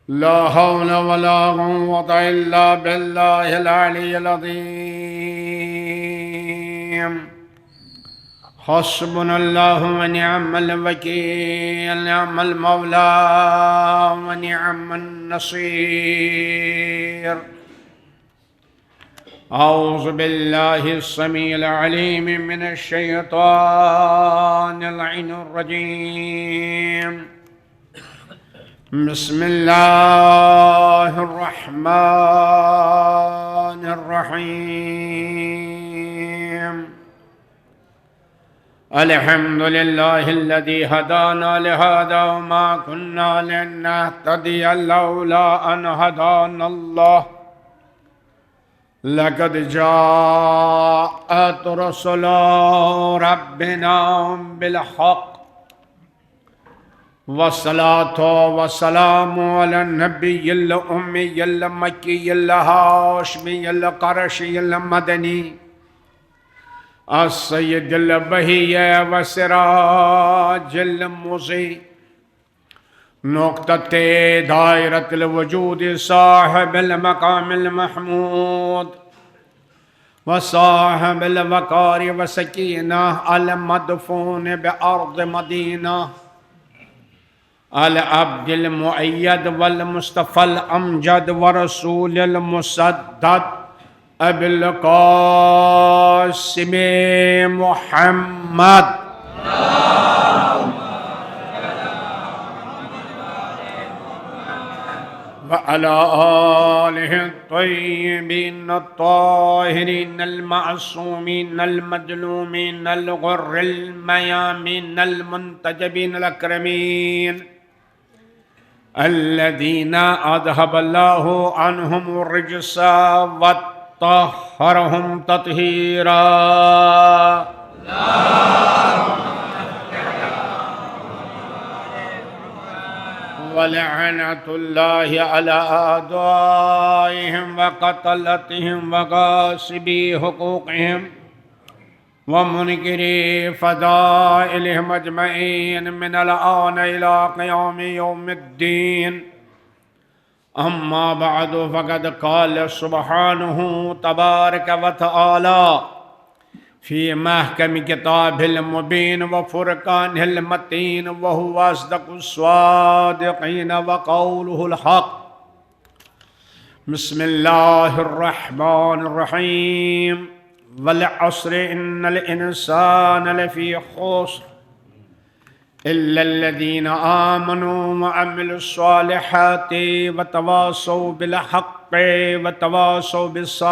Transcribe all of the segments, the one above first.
لا حول ولا قوة إلا بالله العلي العظيم. حسبنا الله ونعم الوكيل، نعم المولى ونعم النصير. أعوذ بالله السميع العليم من الشيطان اللعين الرجيم. بسم الله الرحمن الرحيم. الحمد لله الذي هدانا لهذا وما كنا لنهتدي لولا أن هدانا الله. لقد جاءت رسل ربنا بالحق، والصلاة والسلام على النبي الأمي المكي الهاشمي القرشي المدني السيد البهي وسراج المضيء، نقطة دائرة الوجود، صاحب المقام المحمود وصاحب الوقار والسكينة، المدفون بأرض مدينة، العبد المؤيد والمصطفى الأمجد ورسول المسدد أبي القاسم محمد وعلى آله الطيبين الطاهرين المعصومين المظلومين الغر الميامين المنتجبين الأكرمين، الذين أذهب الله عنهم الرجس وطهرهم تطهيرا. ولعنة الله على أعدائهم وقتلتهم وغاصبي حقوقهم ومنكري فضائلهم أجمعين من الآن إلى قيام يوم الدين. أما بعد، فقد قال سبحانه تبارك وتعالى في محكم كتابه المبين وفرقانه المتين، وهو أصدق الصادقين وقوله الحق. بسم الله الرحمن الرحيم. والعصر إن الإنسان لفي خسر إلا الذين آمنوا وعملوا الصالحات وتواصوا بالحق وتواصوا بالصبر.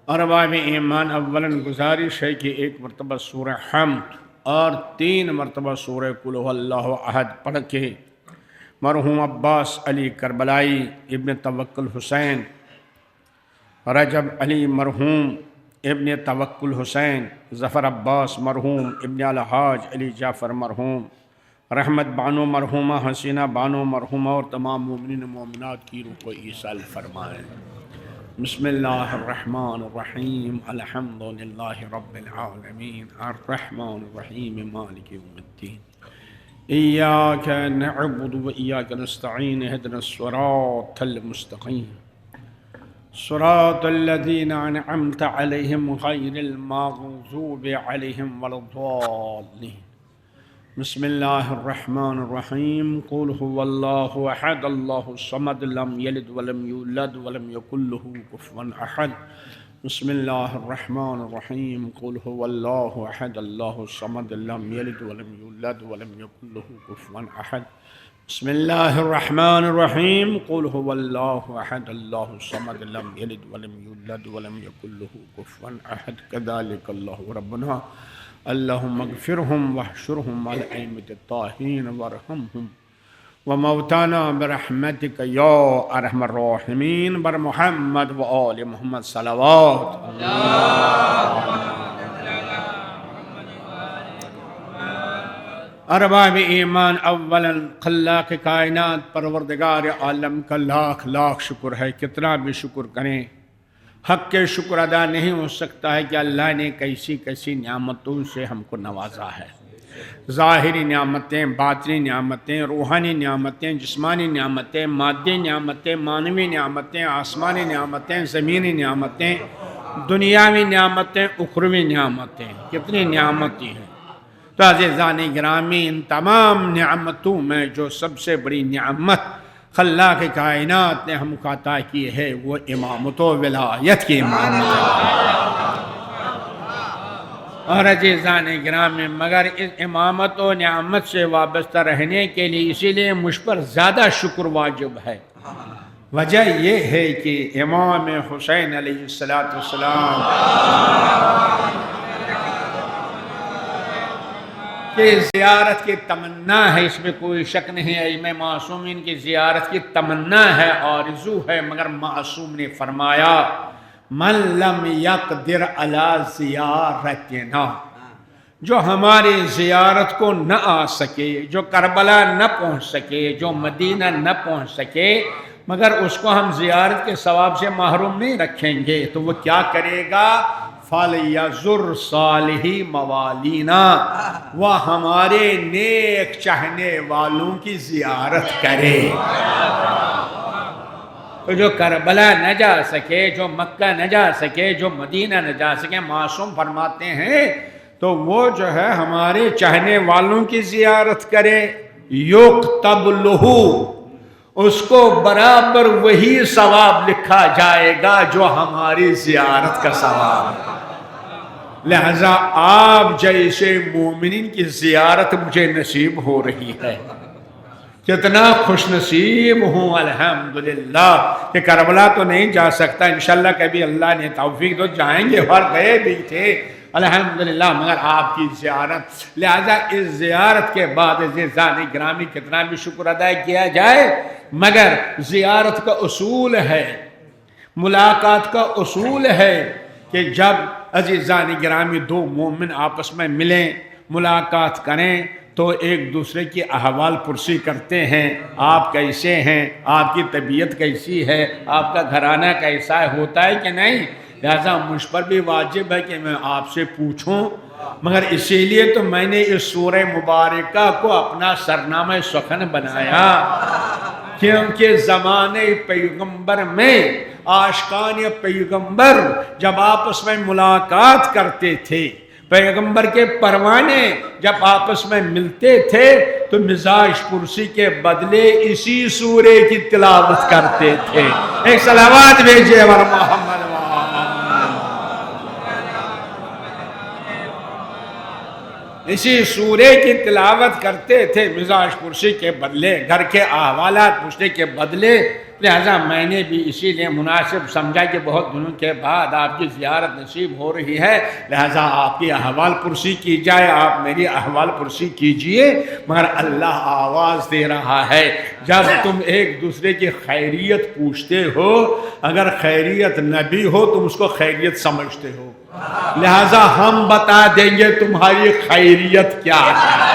ارباب ایمان، اولاً گزارش ہے کہ ایک مرتبہ سورہ حمد اور 3 مرتبہ سورہ قل هو اللہ احد پڑھ کے مرحوم عباس علی کربلائی، ابن توکل حسین، رجب علی مرحوم ابن توکل حسین، ظفر عباس مرحوم ابن الحاج علی جعفر مرحوم، رحمت بانو مرحومہ، حسینہ بانو مرحومہ اور تمام مومنین مومنات کی روح کو ایصال فرمائیں۔ بسم اللہ الرحمن الرحیم، الحمد للہ رب العالمین، الرحمن الرحیم، مالک یوم الدین، ایاک نعبد و ایاک نستعین، اہدنا الصراط المستقیم، صراط الذین انعمت علیہم غیر المغضوب علیہم ولا الضالین۔ بسم اللہ الرحمن الرحیم، قل هو اللہ احد اللہ الصمد لم یلد ولم یولد ولم یکن له کفوا احد۔ بسم اللہ الرحمن الرحیم، قل هو اللہ احد اللہ الصمد لم یلد ولم یولد ولم یکن له کفوا احد۔ بسم اللہ الرحمن الرحیم، قل هو اللہ احد اللہ الصمد لم یلد ولم یولد ولم یکن له کفوا احد۔ کذالک اللہ ربنا، اللہم اغفرہم واحشرہم علی الائمۃ الطاہرین وارحمہم وموتانا برحمتک یا ارحم الراحمین، بر محمد و آل محمد صلوات۔ ارباب ایمان، اولا خلاق کائنات پروردگار عالم کا لاکھ لاکھ شکر ہے، کتنا بھی شکر کریں حق کے شکر ادا نہیں ہو سکتا ہے کہ اللہ نے کیسی کیسی نعمتوں سے ہم کو نوازا ہے، ظاہری نعمتیں، باطنی نعمتیں، روحانی نعمتیں، جسمانی نعمتیں، مادی نعمتیں، معنوی نعمتیں، آسمانی نعمتیں، زمینی نعمتیں، دنیاوی نعمتیں، اخروی نعمتیں، کتنی نعمتیں ہیں۔ تو عزیزان گرامی، ان تمام نعمتوں میں جو سب سے بڑی نعمت خلاق کائنات نے ہم کو عطا کی ہے وہ امامت و ولایت کی امامت ہے۔ اور عزیزان گرامی، مگر اس امامت و نعمت سے وابستہ رہنے کے لیے اسی لیے مجھ پر زیادہ شکر واجب ہے۔ وجہ یہ ہے کہ امام حسین علیہ السلام کہ زیارت کی تمنا ہے، اس میں کوئی شک نہیں ہے، ائمہ معصومین کی زیارت کی تمنا ہے، آرزو ہے، مگر معصوم نے فرمایا من لم یقدر علی زیارتنا، جو ہماری زیارت کو نہ آ سکے، جو کربلا نہ پہنچ سکے، جو مدینہ نہ پہنچ سکے، مگر اس کو ہم زیارت کے ثواب سے محروم نہیں رکھیں گے، تو وہ کیا کرے گا؟ فَلْيَزُرْ صَالِحِ مَوَالِينَا، وہ ہمارے نیک چاہنے والوں کی زیارت کرے۔ تو جو کربلا نہ جا سکے، جو مکہ نہ جا سکے، جو مدینہ نہ جا سکے، معصوم فرماتے ہیں تو وہ جو ہے ہمارے چاہنے والوں کی زیارت کرے، یُکتب لہو، اس کو برابر وہی ثواب لکھا جائے گا جو ہماری زیارت کا ثواب ہے۔ لہذا آپ جیسے مومنین کی زیارت مجھے نصیب ہو رہی ہے، کتنا خوش نصیب ہوں الحمدللہ کہ کربلا تو نہیں جا سکتا، انشاءاللہ کبھی اللہ نے توفیق تو جائیں گے، اور گئے بھی تھے الحمدللہ، مگر آپ کی زیارت۔ لہذا اس زیارت کے بعد عزیزان گرامی کتنا بھی شکر ادا کیا جائے، مگر زیارت کا اصول ہے، ملاقات کا اصول ہے کہ جب عزیزان گرامی دو مومن آپس میں ملیں، ملاقات کریں تو ایک دوسرے کی احوال پرسی کرتے ہیں، آپ کیسے ہیں، آپ کی طبیعت کیسی ہے، آپ کا گھرانہ کیسا ہے، ہوتا ہے کہ نہیں؟ لہذا مجھ پر بھی واجب ہے کہ میں آپ سے پوچھوں، مگر اسی لیے تو میں نے اس سورہ مبارکہ کو اپنا سرنامہ سخن بنایا، کیونکہ زمانے پیغمبر میں عاشقان پیغمبر جب آپس میں ملاقات کرتے تھے، پیغمبر کے پروانے جب آپس میں ملتے تھے تو مزاج پرسی کے بدلے اسی سورے کی تلاوت کرتے تھے۔ ایک صلوات بھیجئے ور محمد اسی سورے کی تلاوت کرتے تھے مزاج پرسی کے بدلے، گھر کے احوالات پوچھنے کے بدلے۔ لہذا میں نے بھی اسی لیے مناسب سمجھا کہ بہت دنوں کے بعد آپ کی زیارت نصیب ہو رہی ہے، لہذا آپ کی احوال پرسی کی جائے، آپ میری احوال پرسی کیجئے۔ مگر اللہ آواز دے رہا ہے، جب تم ایک دوسرے کی خیریت پوچھتے ہو، اگر خیریت نہ بھی ہو تم اس کو خیریت سمجھتے ہو، لہذا ہم بتا دیں گے تمہاری خیریت کیا ہے۔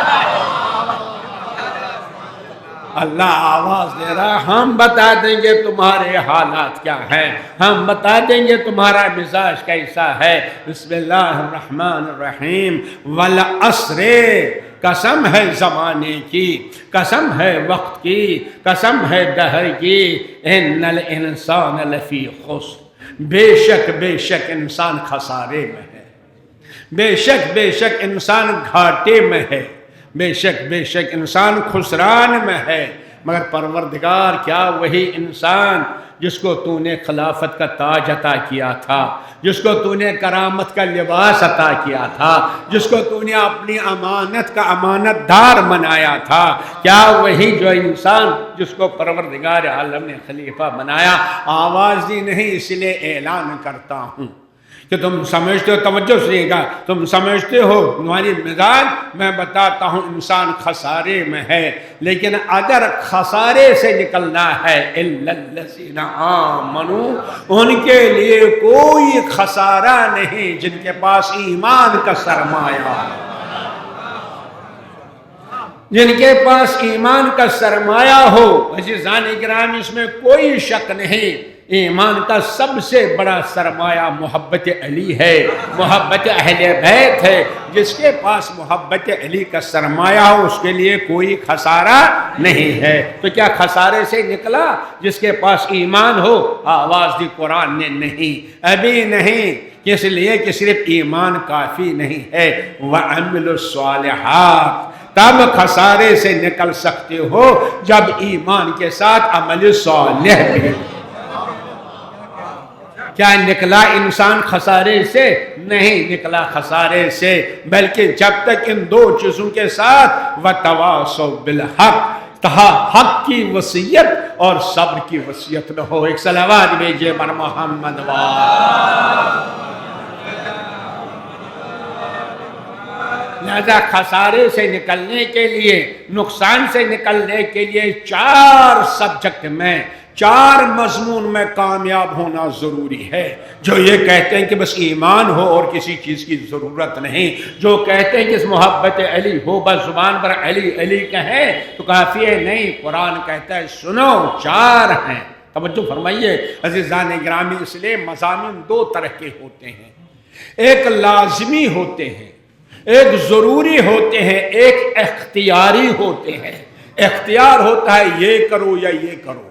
اللہ آواز دے رہا، ہم بتا دیں گے تمہارے حالات کیا ہیں، ہم بتا دیں گے تمہارا مزاج کیسا ہے۔ بسم اللہ الرحمن الرحیم۔ والعصر، قسم ہے زمانے کی، قسم ہے وقت کی، قسم ہے دہر کی، ان الانسان لفی خسر، بے شک انسان خسارے میں ہے، بے شک انسان گھاٹے میں ہے، بے شک انسان خسران میں ہے۔ مگر پروردگار کیا وہی انسان جس کو تو نے خلافت کا تاج عطا کیا تھا، جس کو تو نے کرامت کا لباس عطا کیا تھا، جس کو تو نے اپنی امانت کا امانت دار بنایا تھا، کیا وہی جو انسان جس کو پروردگار عالم نے خلیفہ بنایا آواز دی نہیں؟ اس لیے اعلان کرتا ہوں کہ تم سمجھتے ہو، توجہ سنیے گا، تم سمجھتے ہو تمہاری مزاج، میں بتاتا ہوں انسان خسارے میں ہے، لیکن اگر خسارے سے نکلنا ہے اِلَّا الَّذِينَ آمَنُوا، ان کے لیے کوئی خسارہ نہیں جن کے پاس ایمان کا سرمایہ، جن کے پاس ایمان کا سرمایہ ہو۔ عزیزان اکرام، اس میں کوئی شک نہیں ایمان کا سب سے بڑا سرمایہ محبت علی ہے، محبت اہل بیت ہے۔ جس کے پاس محبت علی کا سرمایہ ہو اس کے لیے کوئی خسارہ نہیں ہے۔ تو کیا خسارے سے نکلا؟ جس کے پاس ایمان ہو، آواز دی قرآن نے نہیں، ابھی نہیں، اس لیے کہ صرف ایمان کافی نہیں ہے، وَعَمِلُوا الصَّالِحَاتِ، تب خسارے سے نکل سکتے ہو جب ایمان کے ساتھ عمل صالح بھی۔ کیا نکلا انسان خسارے سے؟ نہیں نکلا خسارے سے، بلکہ جب تک ان دو چیزوں کے ساتھ وَتَوَاصَوْا بِالْحَقِّ، حق کی وصیت اور صبر کی وصیت نہ ہو۔ ایک صلوات بھیجئے بر محمد لہذا خسارے سے نکلنے کے لیے، نقصان سے نکلنے کے لیے 4 سبجیکٹ میں، 4 مضمون میں کامیاب ہونا ضروری ہے۔ جو یہ کہتے ہیں کہ بس ایمان ہو اور کسی چیز کی ضرورت نہیں، جو کہتے ہیں کہ اس محبت علی ہو، بس زبان پر علی علی کہیں تو کافی ہے، نہیں، قرآن کہتا ہے سنو 4 ہیں۔ توجہ فرمائیے عزیزان گرامی، اس لیے مضامین 2 طرح کے ہوتے ہیں، ایک لازمی ہوتے ہیں، ایک ضروری ہوتے ہیں، ایک اختیاری ہوتے ہیں۔ اختیار ہوتا ہے یہ کرو یا یہ کرو،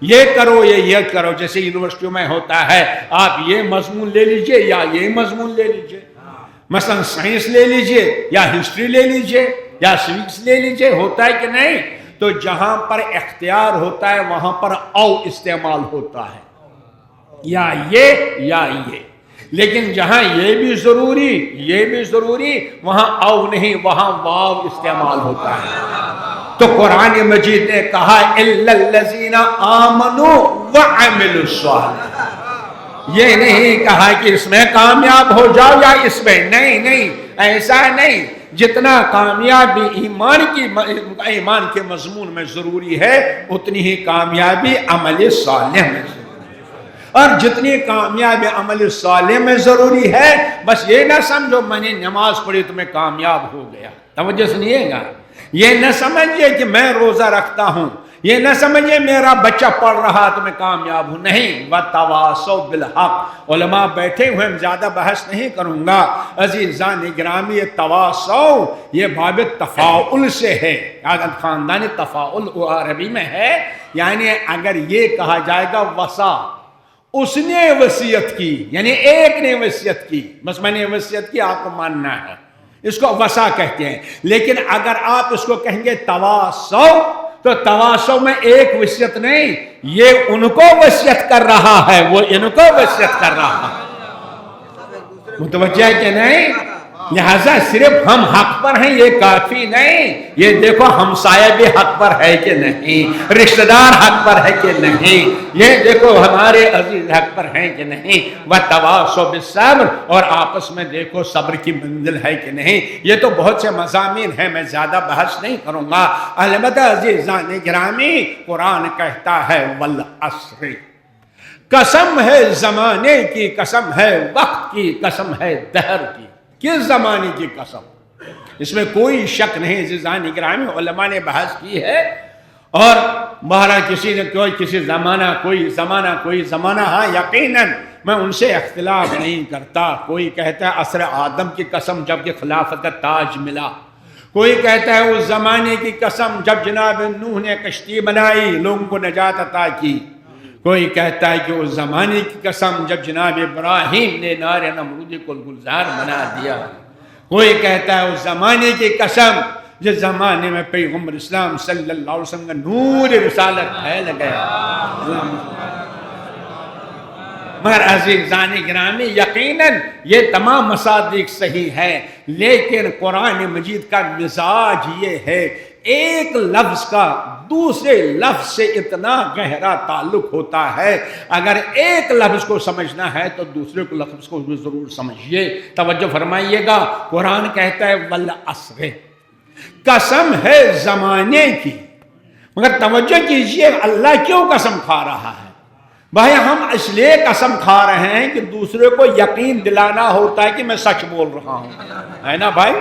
یہ کرو یا یہ کرو، جیسے یونیورسٹیوں میں ہوتا ہے آپ یہ مضمون لے لیجئے یا یہ مضمون لے لیجئے، مثلا سائنس لے لیجئے یا ہسٹری لے لیجئے یا سوکس لے لیجئے، ہوتا ہے کہ نہیں؟ تو جہاں پر اختیار ہوتا ہے وہاں پر او استعمال ہوتا ہے، یا یہ، لیکن جہاں یہ بھی ضروری وہاں او نہیں، وہاں واو استعمال ہوتا ہے۔ تو قرآن مجید نے کہا اِلَّا الَّذِينَ آمَنُوا وَعَمِلُوا الصَّالِحَاتِ، یہ نہیں کہا کہ اس میں کامیاب ہو جاؤ یا اس میں، نہیں، ایسا نہیں۔ جتنا کامیابی ایمان کے مضمون میں ضروری ہے اتنی ہی کامیابی عمل صالح میں ضروری ہے، اور جتنی کامیابی عمل صالح میں ضروری ہے، بس یہ نہ سمجھو میں نے نماز پڑھی تو میں کامیاب ہو گیا، توجہ سنیے گا، یہ نہ سمجھئے کہ میں روزہ رکھتا ہوں، یہ نہ سمجھئے میرا بچہ پڑھ رہا تو میں کامیاب ہوں، نہیں۔ وَتَوَاصَوْا بِالْحَقِّ، علماء بیٹھے ہوئے ہیں، زیادہ بحث نہیں کروں گا عزیزان گرامی۔ یہ تواصو یہ باب تفاعل سے ہے، اگر خاندانی تفاعل عربی میں ہے، یعنی اگر یہ کہا جائے گا وصا، اس نے وصیت کی، یعنی ایک نے وصیت کی، بس میں نے وصیت کی آپ کو ماننا ہے، اس کو وصا کہتے ہیں۔ لیکن اگر آپ اس کو کہیں گے تواصو، تو تواصو میں ایک وصیت نہیں، یہ ان کو وصیت کر رہا ہے، وہ ان کو وصیت کر رہا ہے، متوجہ ہے کہ نہیں؟ لہذا صرف ہم حق پر ہیں یہ کافی نہیں، یہ دیکھو ہمسایہ بھی حق پر ہے کہ نہیں، رشتہ دار حق پر ہے کہ نہیں، یہ دیکھو ہمارے عزیز حق پر ہیں کہ نہیں، وَتَوَاصَوْا بِالصَّبْرِ، اور آپس میں دیکھو صبر کی منزل ہے کہ نہیں۔ یہ تو بہت سے مضامین ہیں، میں زیادہ بحث نہیں کروں گا، البتہ عزیزان گرامی قرآن کہتا ہے وَالْعَصْرِ، قسم ہے زمانے کی، قسم ہے وقت کی، قسم ہے دہر کی، کس زمانے کی قسم؟ اس میں کوئی شک نہیں عزیزان گرامی، علماء نے بحث کی ہے، اور بہرحال کسی نے کوئی زمانہ، ہاں یقیناً میں ان سے اختلاف نہیں کرتا۔ کوئی کہتا ہے عصر آدم کی قسم جب کہ خلافت کا تاج ملا، کوئی کہتا ہے اس زمانے کی قسم جب جناب نوح نے کشتی بنائی لوگوں کو نجات عطا کی، کوئی کہتا ہے کہ اس زمانے کی قسم جب جناب ابراہیم نے نار نمرودی کو گلزار بنا دیا، کوئی کہتا ہے اس زمانے کی قسم جس زمانے میں پیغمبر اسلام صلی اللہ علیہ وسلم کا نور رسالت پھیل گیا۔ مگر عزیزان گرامی یقیناً یہ تمام مصادیق صحیح ہے، لیکن قرآن مجید کا مزاج یہ ہے، ایک لفظ کا دوسرے لفظ سے اتنا گہرا تعلق ہوتا ہے، اگر ایک لفظ کو سمجھنا ہے تو دوسرے کو لفظ کو بھی ضرور سمجھیے۔ توجہ فرمائیے گا، قرآن کہتا ہے والعصر، قسم ہے زمانے کی، مگر توجہ کیجئے اللہ کیوں قسم کھا رہا ہے؟ بھائی ہم اس لیے قسم کھا رہے ہیں کہ دوسرے کو یقین دلانا ہوتا ہے کہ میں سچ بول رہا ہوں، ہے نا بھائی؟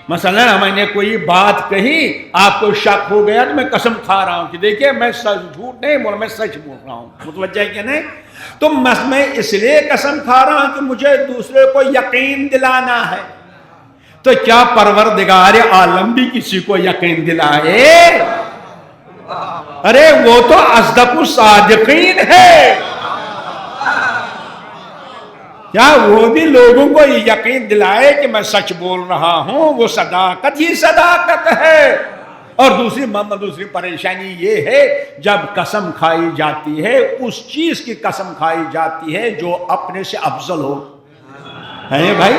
مثلا میں نے کوئی بات کہی، آپ کو شک ہو گیا تو میں قسم کھا رہا ہوں کہ دیکھیے میں جھوٹ نہیں بول رہا، میں سچ بول رہا ہوں، متوجہ ہے کہ نہیں؟ تو میں اس لیے قسم کھا رہا ہوں کہ مجھے دوسرے کو یقین دلانا ہے، تو کیا پروردگار عالم بھی کسی کو یقین دلائے؟ ارے وہ تو اصدق الصادقین ہے، کیا وہ بھی لوگوں کو یقین دلائے کہ میں سچ بول رہا ہوں؟ وہ صداقت ہی صداقت ہے۔ اور دوسری پریشانی یہ ہے جب قسم کھائی جاتی ہے اس چیز کی قسم کھائی جاتی ہے جو اپنے سے افضل ہو، ہے بھائی؟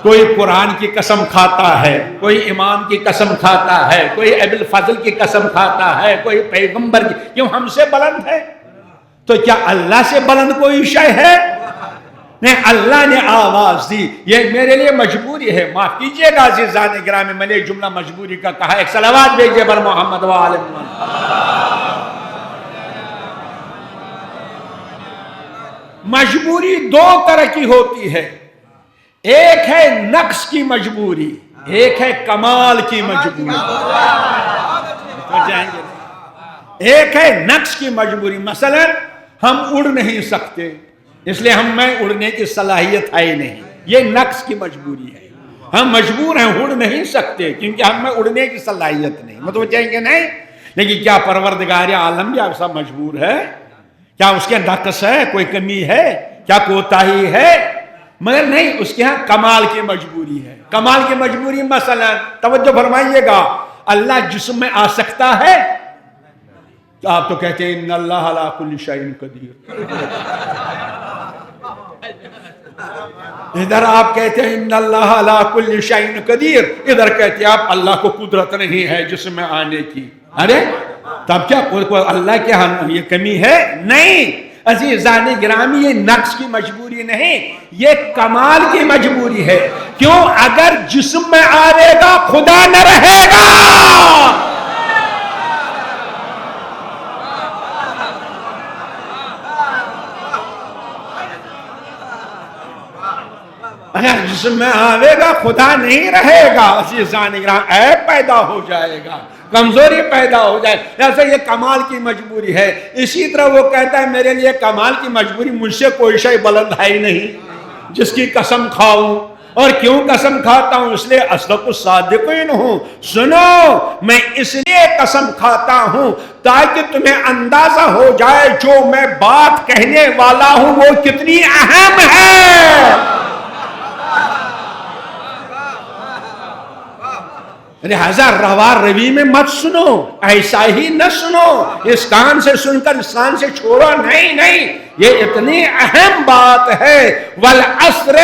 کوئی قرآن کی قسم کھاتا ہے، کوئی امام کی قسم کھاتا ہے، کوئی ابی الفضل کی قسم کھاتا ہے، کوئی پیغمبر کی، کیوں ہم سے بلند ہے؟ تو کیا اللہ سے بلند کوئی شے ہے؟ نہیں، اللہ نے آواز دی، یہ میرے لیے مجبوری ہے، معاف کیجئے گا عزیزان گرامی، میں نے ایک جملہ مجبوری کا کہا، ایک صلوات بھیجئے بر محمد و آل محمد۔ مجبوری دو طرح کی ہوتی ہے، ایک ہے نقص کی مجبوری، ایک ہے کمال کی مجبوری۔ ایک ہے نقص کی مجبوری، مثلا ہم اڑ نہیں سکتے، اس لیے میں اڑنے کی صلاحیت ہے نہیں، یہ نقص کی مجبوری ہے، ہم مجبور ہیں، اڑ نہیں سکتے کیونکہ ہم میں اڑنے کی صلاحیت نہیں، مطلب چاہیں گے نہیں؟ لیکن کیا پروردگار عالم بھی ایسا مجبور ہے؟ کیا اس کے نقص ہے، کوئی کمی ہے، کیا کوتاہی ہے؟ مگر نہیں، اس کے ہاں کمال کی مجبوری ہے۔ کمال کی مجبوری مثلا توجہ فرمائیے گا، اللہ جسم میں آ سکتا ہے؟ آپ تو کہتے ہیں ان اللہ علی کل شیء قدیر، ادھر آپ کہتے ہیں ان اللہ علی کل شیء قدیر، ادھر کہتے ہیں آپ اللہ کو قدرت نہیں ہے جسم میں آنے کی۔ ارے تب کیا اللہ کے ہاں یہ کمی ہے؟ نہیں عزیزان گرامی، یہ نقص کی مجبوری نہیں، یہ کمال کی مجبوری ہے۔ کیوں؟ اگر جسم میں آئے گا خدا نہ رہے گا۔ اگر جسم میں آئے گا خدا نہیں رہے گا، عزیزان گرامی عیب پیدا ہو جائے گا، کمزوری پیدا ہو جائے، ایسا یہ کمال کی مجبوری ہے۔ اسی طرح وہ کہتا ہے میرے لیے کمال کی مجبوری، مجھ سے کوئی شے بلند ہے ہی نہیں جس کی قسم کھاؤں، اور کیوں قسم کھاتا ہوں؟ اس لیے اصدق الصادقین ہوں۔ سنو، میں اس لیے قسم کھاتا ہوں تاکہ تمہیں اندازہ ہو جائے جو میں بات کہنے والا ہوں وہ کتنی اہم ہے۔ لہذا روا روی میں مت سنو، ایسا ہی نہ سنو، اس کان سے سن کر اس کان سے چھوڑو، نہیں، یہ اتنی اہم بات ہے۔ والعصر،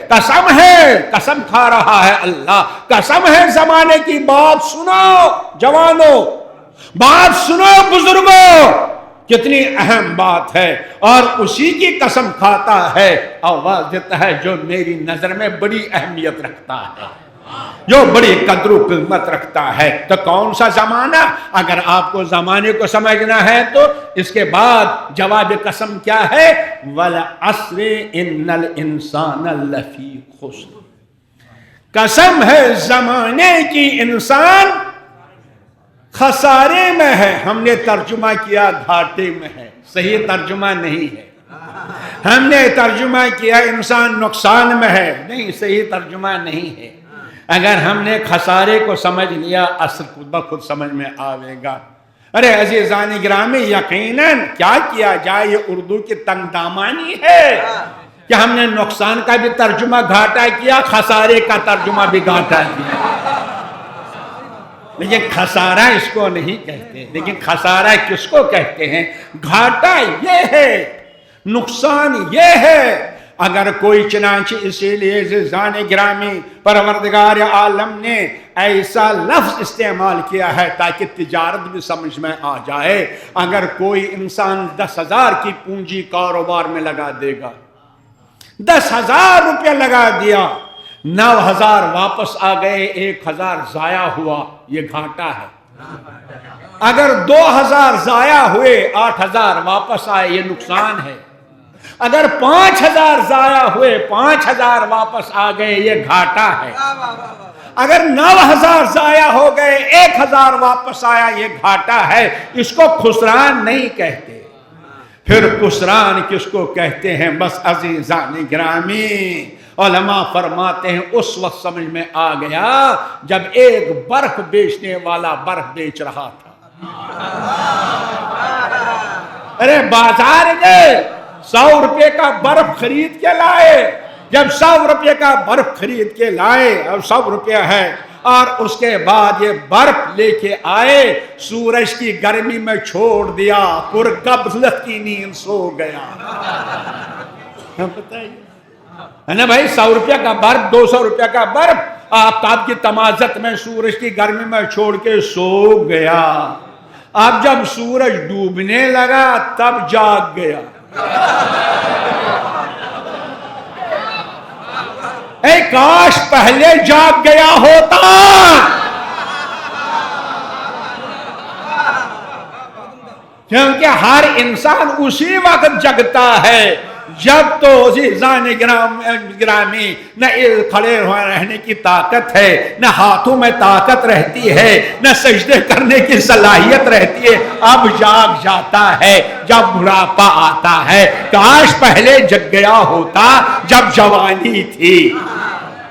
قسم ہے، قسم کھا رہا ہے اللہ، قسم ہے زمانے کی، بات سنو جوانوں، بات سنو بزرگوں، کتنی اہم بات ہے، اور اسی کی قسم کھاتا ہے، آواز دیتا ہے جو میری نظر میں بڑی اہمیت رکھتا ہے، جو بڑی قدر و قیمت رکھتا ہے۔ تو کون سا زمانہ؟ اگر آپ کو زمانے کو سمجھنا ہے تو اس کے بعد جواب قسم کیا ہے؟ وَالْعَصْرِ إِنَّ الْإِنسَانَ لَفِي خُسْرٍ، قسم ہے زمانے کی، انسان خسارے میں ہے۔ ہم نے ترجمہ کیا گھاٹے میں ہے، صحیح ترجمہ نہیں ہے۔ ہم نے ترجمہ کیا انسان نقصان میں ہے، نہیں، صحیح ترجمہ نہیں ہے۔ اگر ہم نے خسارے کو سمجھ لیا اصل خود بخود سمجھ میں آئے گا۔ ارے عزیزان گرامی، یقیناً کیا جائے، یہ اردو کی تنگ دامانی ہے کہ ہم نے نقصان کا بھی ترجمہ گھاٹا کیا، خسارے کا ترجمہ بھی گھاٹا کیا۔ لیکن خسارہ اس کو نہیں کہتے، لیکن خسارہ کس کو کہتے ہیں؟ گھاٹا یہ ہے، نقصان یہ ہے۔ اگر کوئی، چنانچہ اسی لیے عزیزان گرامی پروردگار عالم نے ایسا لفظ استعمال کیا ہے تاکہ تجارت بھی سمجھ میں آ جائے۔ اگر کوئی انسان 10,000 کی پونجی کاروبار میں لگا دے گا، 10,000 روپیہ لگا دیا، 9,000 واپس آ گئے، 1,000 ضائع ہوا، یہ گھاٹا ہے۔ اگر 2,000 ضائع ہوئے، 8,000 واپس آئے، یہ نقصان ہے۔ اگر 5000 ضائع ہوئے 5000 واپس آ گئے یہ گھاٹا ہے. اگر 9000 ضائع ہو گئے 1000 واپس آیا یہ گھاٹا ہے. اس کو خسران نہیں کہتے. پھر خسران کس کو کہتے ہیں؟ بس عزیزان گرامی علماء فرماتے ہیں اس وقت سمجھ میں آ گیا جب ایک برف بیچنے والا برف بیچ رہا تھا. ارے بازار گئے 100 روپے کا برف خرید کے لائے. جب 100 روپے کا برف خرید کے لائے اور 100 روپے ہے اور اس کے بعد یہ برف لے کے آئے سورج کی گرمی میں چھوڑ دیا پرغفلت کی نیند سو گیا. بتائیے ہے نا بھائی 100 روپے کا برف 200 روپے کا برف آفتاب کی تمازت میں سورج کی گرمی میں چھوڑ کے سو گیا. اب جب سورج ڈوبنے لگا تب جاگ گیا. اے کاش پہلے جاگ گیا ہوتا. کیونکہ ہر انسان اسی وقت جگتا ہے جب تو عزیزان گرامی نہ کھڑے رہنے کی طاقت ہے نہ ہاتھوں میں طاقت رہتی ہے نہ سجدے کرنے کی صلاحیت رہتی ہے. اب جاگ جاتا ہے جب بڑھاپا آتا ہے. کاش پہلے جگ گیا ہوتا جب جوانی تھی.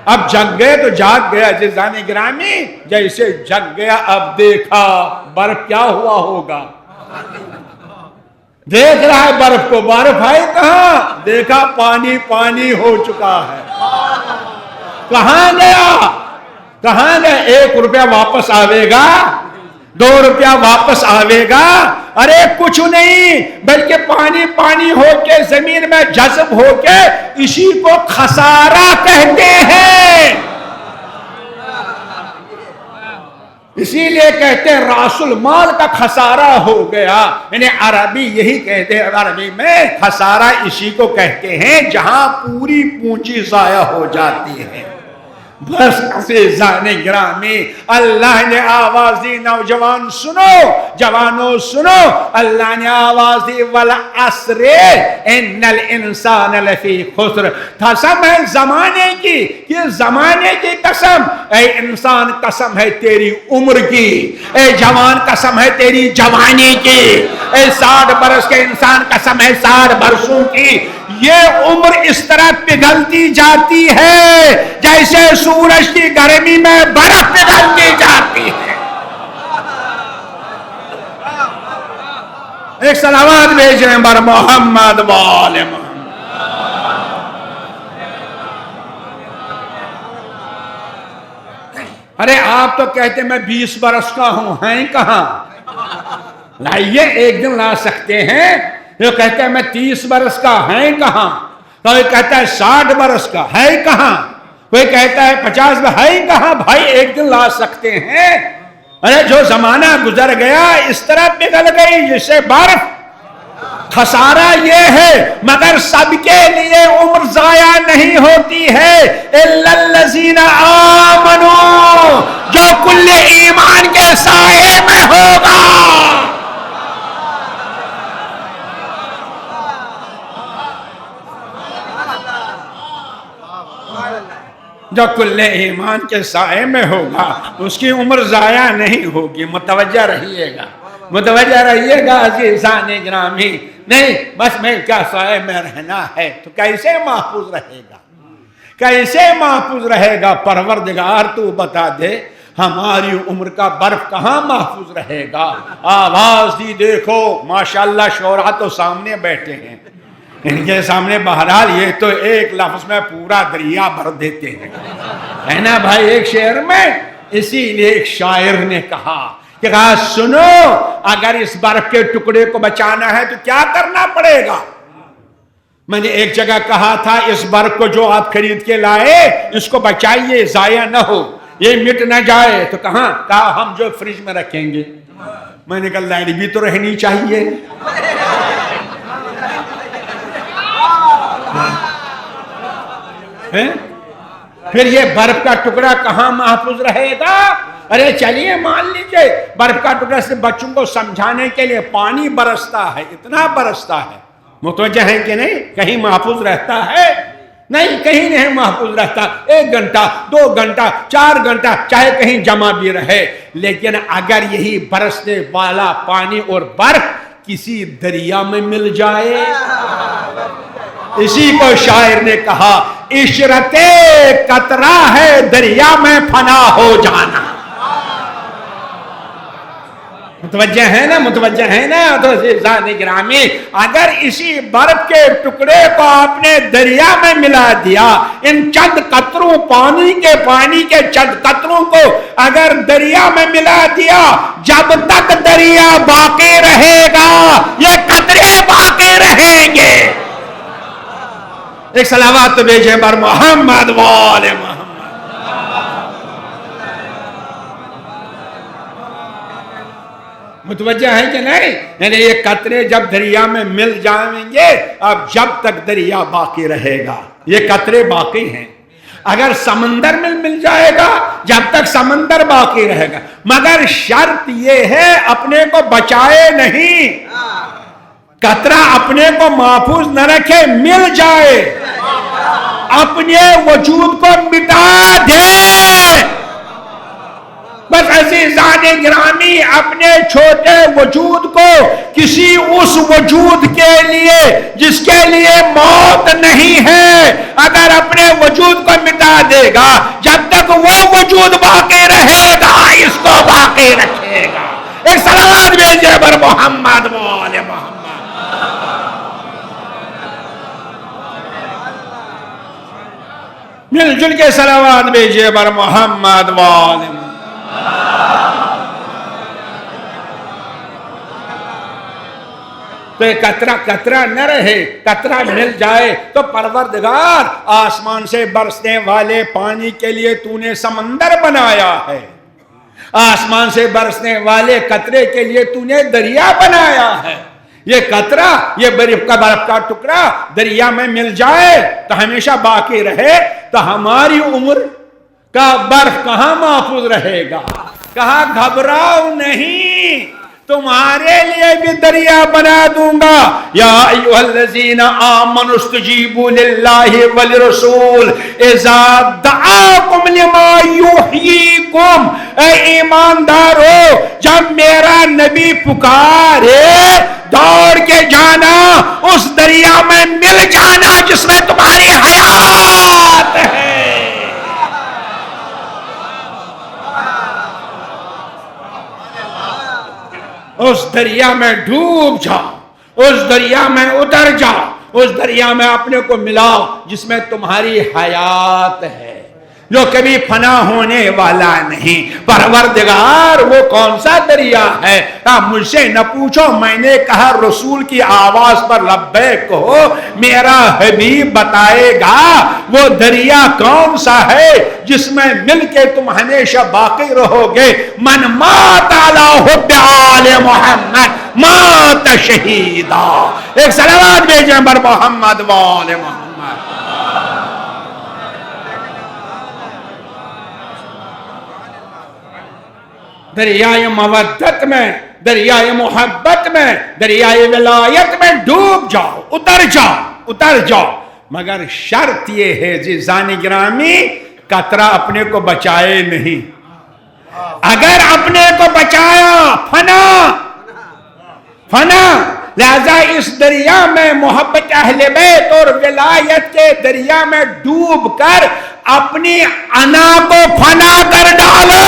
اب جگ گئے تو جاگ گیا. عزیزان گرامی جیسے جگ گیا اب دیکھا برف کیا ہوا ہوگا. دیکھ رہا ہے برف کو برف ہے کہاں دیکھا پانی پانی ہو چکا ہے. کہاں گیا کہاں گیا 1 روپیہ واپس آوے گا 2 روپیہ واپس آوے گا. ارے کچھ نہیں بلکہ پانی پانی ہو کے زمین میں جذب ہو کے اسی کو خسارہ کہتے ہیں. اسی لیے کہتے ہیں راس المال کا خسارہ ہو گیا. یعنی عربی یہی کہتے ہیں عربی میں خسارہ اسی کو کہتے ہیں جہاں پوری پونجی ضائع ہو جاتی ہے. بس عزیزان گرامی اللہ نے آواز دی نوجوان سنو جوانوں سنو. اللہ نے آواز دی والعصر ان الانسان لفی خسر. قسم ہے زمانے کی یہ زمانے کی قسم. اے انسان قسم ہے تیری عمر کی. اے جوان قسم ہے تیری جوانی کی. اے 60 برس کے انسان قسم ہے 60 برسوں کی. یہ عمر اس طرح پگھلتی جاتی ہے جیسے سورج کی گرمی میں برف پگھلتی جاتی ہے. ایک صلوات بھیج رہے ہیں بر محمد وآل محمد. ارے آپ تو کہتے میں 20 برس کا ہوں ہیں کہاں. لائیے ایک دن لا سکتے ہیں. جو کہتا ہے میں 30 برس کا ہے کہاں. کوئی کہتا ہے 60 برس کا ہے کہاں. کوئی کہتا ہے 50 میں ہے کہاں. بھائی ایک دن لا سکتے ہیں. ارے جو زمانہ گزر گیا اس طرح پگھل گئی جسے برف. خسارہ یہ ہے مگر سب کے لیے عمر ضائع نہیں ہوتی ہے. الا الذین آمنوا جو کل ایمان کے سائے میں ہوگا. جو کل ایمان کے سائے میں ہوگا اس کی عمر ضائع نہیں ہوگی. متوجہ رہیے گا متوجہ رہیے گا عزیزان گرامی. نہیں بس میں کیا سائے میں رہنا ہے تو کیسے محفوظ رہے گا کیسے محفوظ رہے گا. پروردگار تو بتا دے ہماری عمر کا برف کہاں محفوظ رہے گا. آواز دی دیکھو ماشاءاللہ شعراء تو سامنے بیٹھے ہیں. ان کے سامنے بہرحال یہ تو ایک لفظ میں پورا دریا بھر دیتے ہیں ہے نا بھائی ایک شعر میں. اسی لیے ایک شاعر نے کہا کہ سنو اگر اس برف کے ٹکڑے کو بچانا ہے تو کیا کرنا پڑے گا. میں نے ایک جگہ کہا تھا اس برف کو جو آپ خرید کے لائے اس کو بچائیے ضائع نہ ہو یہ مٹ نہ جائے. تو کہا ہم جو فریج میں رکھیں گے. میں نے کہا لائٹ بھی تو رہنی چاہیے. پھر یہ برف کا ٹکڑا کہاں محفوظ رہے گا. ارے چلیے مان لیجئے برف کا ٹکڑا سے بچوں کو سمجھانے کے لیے پانی برستا ہے اتنا برستا ہے متوجہ ہیں کہ نہیں؟ کہیں محفوظ رہتا ہے؟ نہیں، کہیں نہیں محفوظ رہتا. 1 گھنٹہ 2 گھنٹہ 4 گھنٹہ چاہے کہیں جمع بھی رہے، لیکن اگر یہی برسنے والا پانی اور برف کسی دریا میں مل جائے، اسی کو شاعر نے کہا عشرت قطرہ ہے دریا میں فنا ہو جانا. متوجہ ہے نا؟ متوجہ ہے نا؟ تو عزیزان گرامی، اگر اسی برف کے ٹکڑے کو آپ نے دریا میں ملا دیا، ان چند قطروں پانی کے چند قطروں کو اگر دریا میں ملا دیا، جب تک دریا باقی رہے گا یہ قطرے باقی رہیں گے. ایک صلوات بھیجیں بر محمد وآل محمد. متوجہ ہے کہ نہیں؟ یعنی یہ قطرے جب دریا میں مل جائیں گے، اب جب تک دریا باقی رہے گا یہ قطرے باقی ہیں. اگر سمندر میں مل جائے گا جب تک سمندر باقی رہے گا، مگر شرط یہ ہے اپنے کو بچائے نہیں، قطرہ اپنے کو محفوظ نہ رکھے، مل جائے اپنے وجود کو مٹا دے. بس عزیزان گرامی، اپنے چھوٹے وجود کو کسی اس وجود کے لیے جس کے لیے موت نہیں ہے، اگر اپنے وجود کو مٹا دے گا، جب تک وہ وجود باقی رہے گا اس کو باقی رکھے گا. ایک صلوات بھیجے بر محمد وآل محمد. مل جل کے صلوات بھیجے بر محمد وآل محمد. تو قطرہ نہ رہے، قطرہ مل جائے تو پروردگار آسمان سے برسنے والے پانی کے لیے تو نے سمندر بنایا ہے، آسمان سے برسنے والے قطرے کے لیے تو نے دریا بنایا ہے. یہ قطرہ، یہ برف کا ٹکڑا دریا میں مل جائے تو ہمیشہ باقی رہے تو ہماری عمر کا برف کہاں محفوظ رہے گا؟ کہا گھبراؤ نہیں، تمہارے لیے بھی دریا بنا دوں گا. یا ایھا الذین آمنوا استجیبوا للہ وللرسول اذا دعاکم لما یحییکم. اے ایماندارو، جب میرا نبی پکارے دوڑ کے جانا، اس دریا میں مل جانا جس میں تمہاری حیات ہے. اس دریا میں ڈوب جاؤ، اس دریا میں اتر جاؤ، اس دریا میں اپنے کو ملاؤ جس میں تمہاری حیات ہے، جو کبھی فنا ہونے والا نہیں. پروردگار وہ کون سا دریا ہے؟ آپ مجھ سے نہ پوچھو، میں نے کہا رسول کی آواز پر لبیک کہو، میرا حبیب بتائے گا وہ دریا کون سا ہے جس میں مل کے تم ہمیشہ باقی رہو گے. من مات علی حب آل محمد مات شہیدا. ایک صلوات بھیجیں بر محمد وآل محمد. دریائے مودت میں، دریائے محبت میں، دریائے ولایت میں ڈوب جاؤ، اتر جاؤ. مگر شرط یہ ہے عزیزان گرامی، قطرہ اپنے کو بچائے نہیں. اگر اپنے کو بچایا فنا، لہذا اس دریا میں محبت اہل بیت اور ولایت کے دریا میں ڈوب کر اپنی انا کو فنا کر ڈالو.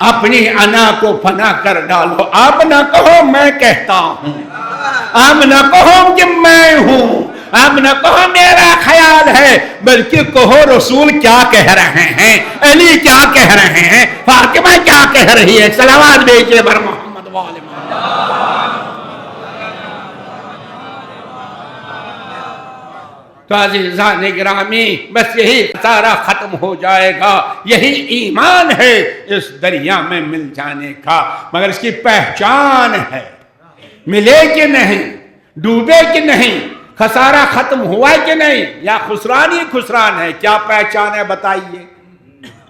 اپنی انا کو فنا کر ڈالو. آپ نہ کہو میں کہتا ہوں، آپ نہ کہو کہ میں ہوں، آپ نہ کہو میرا خیال ہے، بلکہ کہو رسول کیا کہہ رہے ہیں، علی کیا کہہ رہے ہیں، فاطمہ کیا کہہ رہی ہے. صلوات بھیجے بر محمد وآل محمد. تو عزیزان گرامی، بس یہی سارا ختم ہو جائے گا. یہی ایمان ہے اس دریا میں مل جانے کا. مگر اس کی پہچان ہے، ملے کہ نہیں، ڈوبے کہ نہیں، خسارہ ختم ہوا کہ نہیں، یا خسران ہی خسران ہے. کیا پہچان ہے بتائیے؟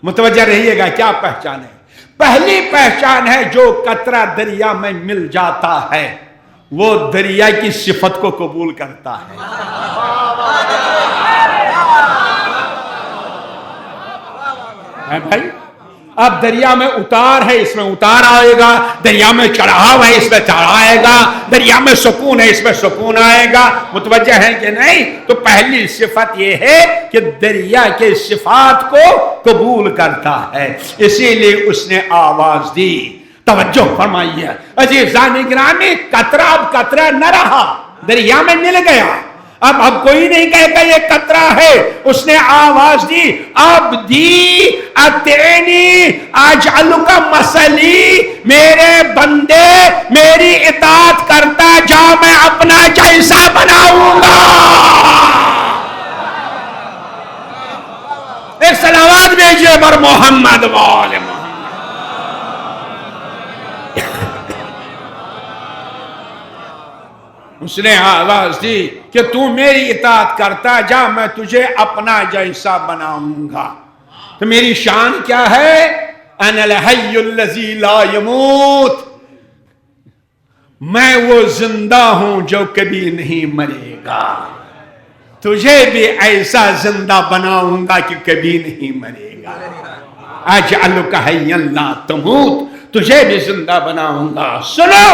متوجہ رہیے گا کیا پہچان ہے؟ پہلی پہچان ہے جو قطرہ دریا میں مل جاتا ہے وہ دریا کی صفت کو قبول کرتا ہے۔ بھائی اب دریا میں اتار ہے، اس میں اتار آئے گا، دریا میں چڑھاؤ ہے، اس میں چڑھاؤ آئے گا، دریا میں سکون ہے، اس میں سکون آئے گا۔ متوجہ ہے کہ نہیں؟ تو پہلی صفت یہ ہے کہ دریا کے صفات کو قبول کرتا ہے، اسی لیے اس نے آواز دی۔ توجہ فرمائیے عزیزان گرامی، قطرہ اب قطرہ نہ رہا، دریا میں مل گیا، اب کوئی نہیں کہے گا یہ قطرہ ہے۔ اس نے آواز دی، اب دی اتینی اجعلک مثلی، میرے بندے میری اطاعت کرتا جا، میں اپنا جیسا بناؤں گا۔ ایک صلوات بھیجیے بر محمد وآل محمد۔ اس نے آواز دی کہ تو میری اطاعت کرتا جا، میں تجھے اپنا جیسا بناؤں گا۔ تو میری شان کیا ہے؟ انا الحی الذی لا یموت، میں وہ زندہ ہوں جو کبھی نہیں مرے گا، تجھے بھی ایسا زندہ بناؤں گا کہ کبھی نہیں مرے گا۔ اجعلک حیا لا تموت، تجھے بھی زندہ بناؤں گا۔ سنو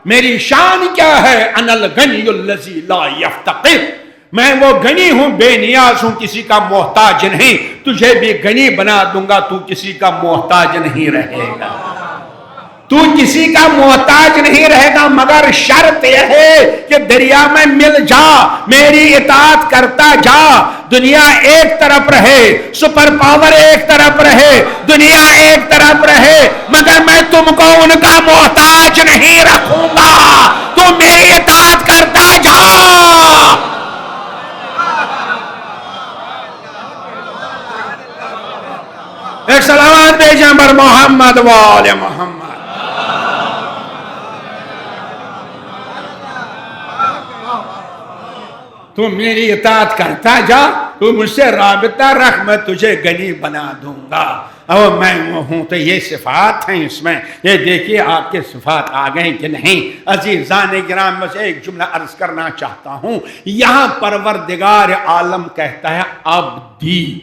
میری شان کیا ہے؟ انا الغنی الذی لا یفتقر، میں وہ غنی ہوں، بے نیاز ہوں، کسی کا محتاج نہیں، تجھے بھی غنی بنا دوں گا، تو کسی کا محتاج نہیں رہے گا، تو کسی کا محتاج نہیں رہے گا، مگر شرط یہ ہے کہ دریا میں مل جا، میری اطاعت کرتا جا، دنیا ایک طرف رہے، سپر پاور ایک طرف رہے، دنیا ایک طرف رہے، مگر میں تم کو ان کا محتاج نہیں رکھوں گا، تم میری اطاعت کرتا جا۔ ایک صلوات بھیجیں بر محمد وآل محمد۔ تو میری اطاعت کرتا جا، تو مجھ سے رابطہ رکھ، میں تجھے غنی بنا دوں گا، اور میں وہ ہوں۔ تو یہ صفات ہیں اس میں، یہ دیکھیے آپ کے صفات آ گئے کہ نہیں۔ عزیزان گرامی، میں سے ایک جملہ عرض کرنا چاہتا ہوں، یہاں پروردگار عالم کہتا ہے عبدی،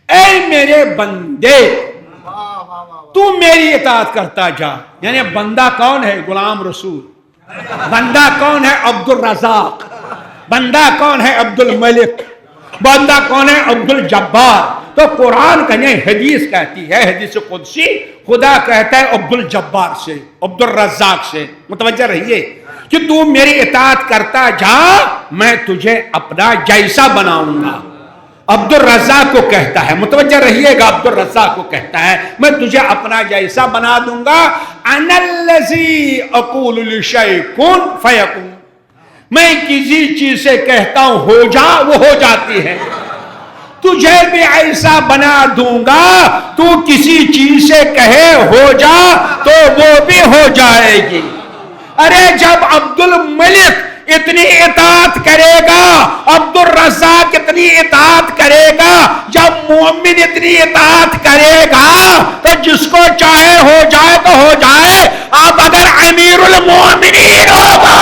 اے میرے بندے تو میری اطاعت کرتا جا۔ یعنی بندہ کون ہے؟ غلام رسول۔ بندہ کون ہے؟ عبد الرزاق۔ بندہ کون ہے؟ عبد الملک۔ بندہ کون ہے؟ عبد الجبار۔ تو قرآن کہنے، حدیث کہتی ہے، حدیث قدسی، خدا کہتا ہے عبد الجبار سے، عبد الرزاق سے۔ متوجہ رہیے کہ تو میری اطاعت کرتا جا، میں تجھے اپنا جیسا بناؤں گا۔ عبد الرزاق کو کہتا ہے، متوجہ رہیے گا، عبد الرزاق کو کہتا ہے میں تجھے اپنا جیسا بنا دوں گا۔ انا الذی اقول لشیء کن فیکون، میں کسی چیز سے کہتا ہوں ہو جا، وہ ہو جاتی ہے، تجھے بھی ایسا بنا دوں گا، تو کسی چیز سے کہے ہو جا تو وہ بھی ہو جائے گی۔ ارے جب عبد الملک اتنی اطاعت کرے گا، عبد الرزاق اتنی اطاعت کرے گا، جب مومن اتنی اطاعت کرے گا تو جس کو چاہے ہو جائے تو ہو جائے۔ آپ اگر امیر المومنین ہوگا،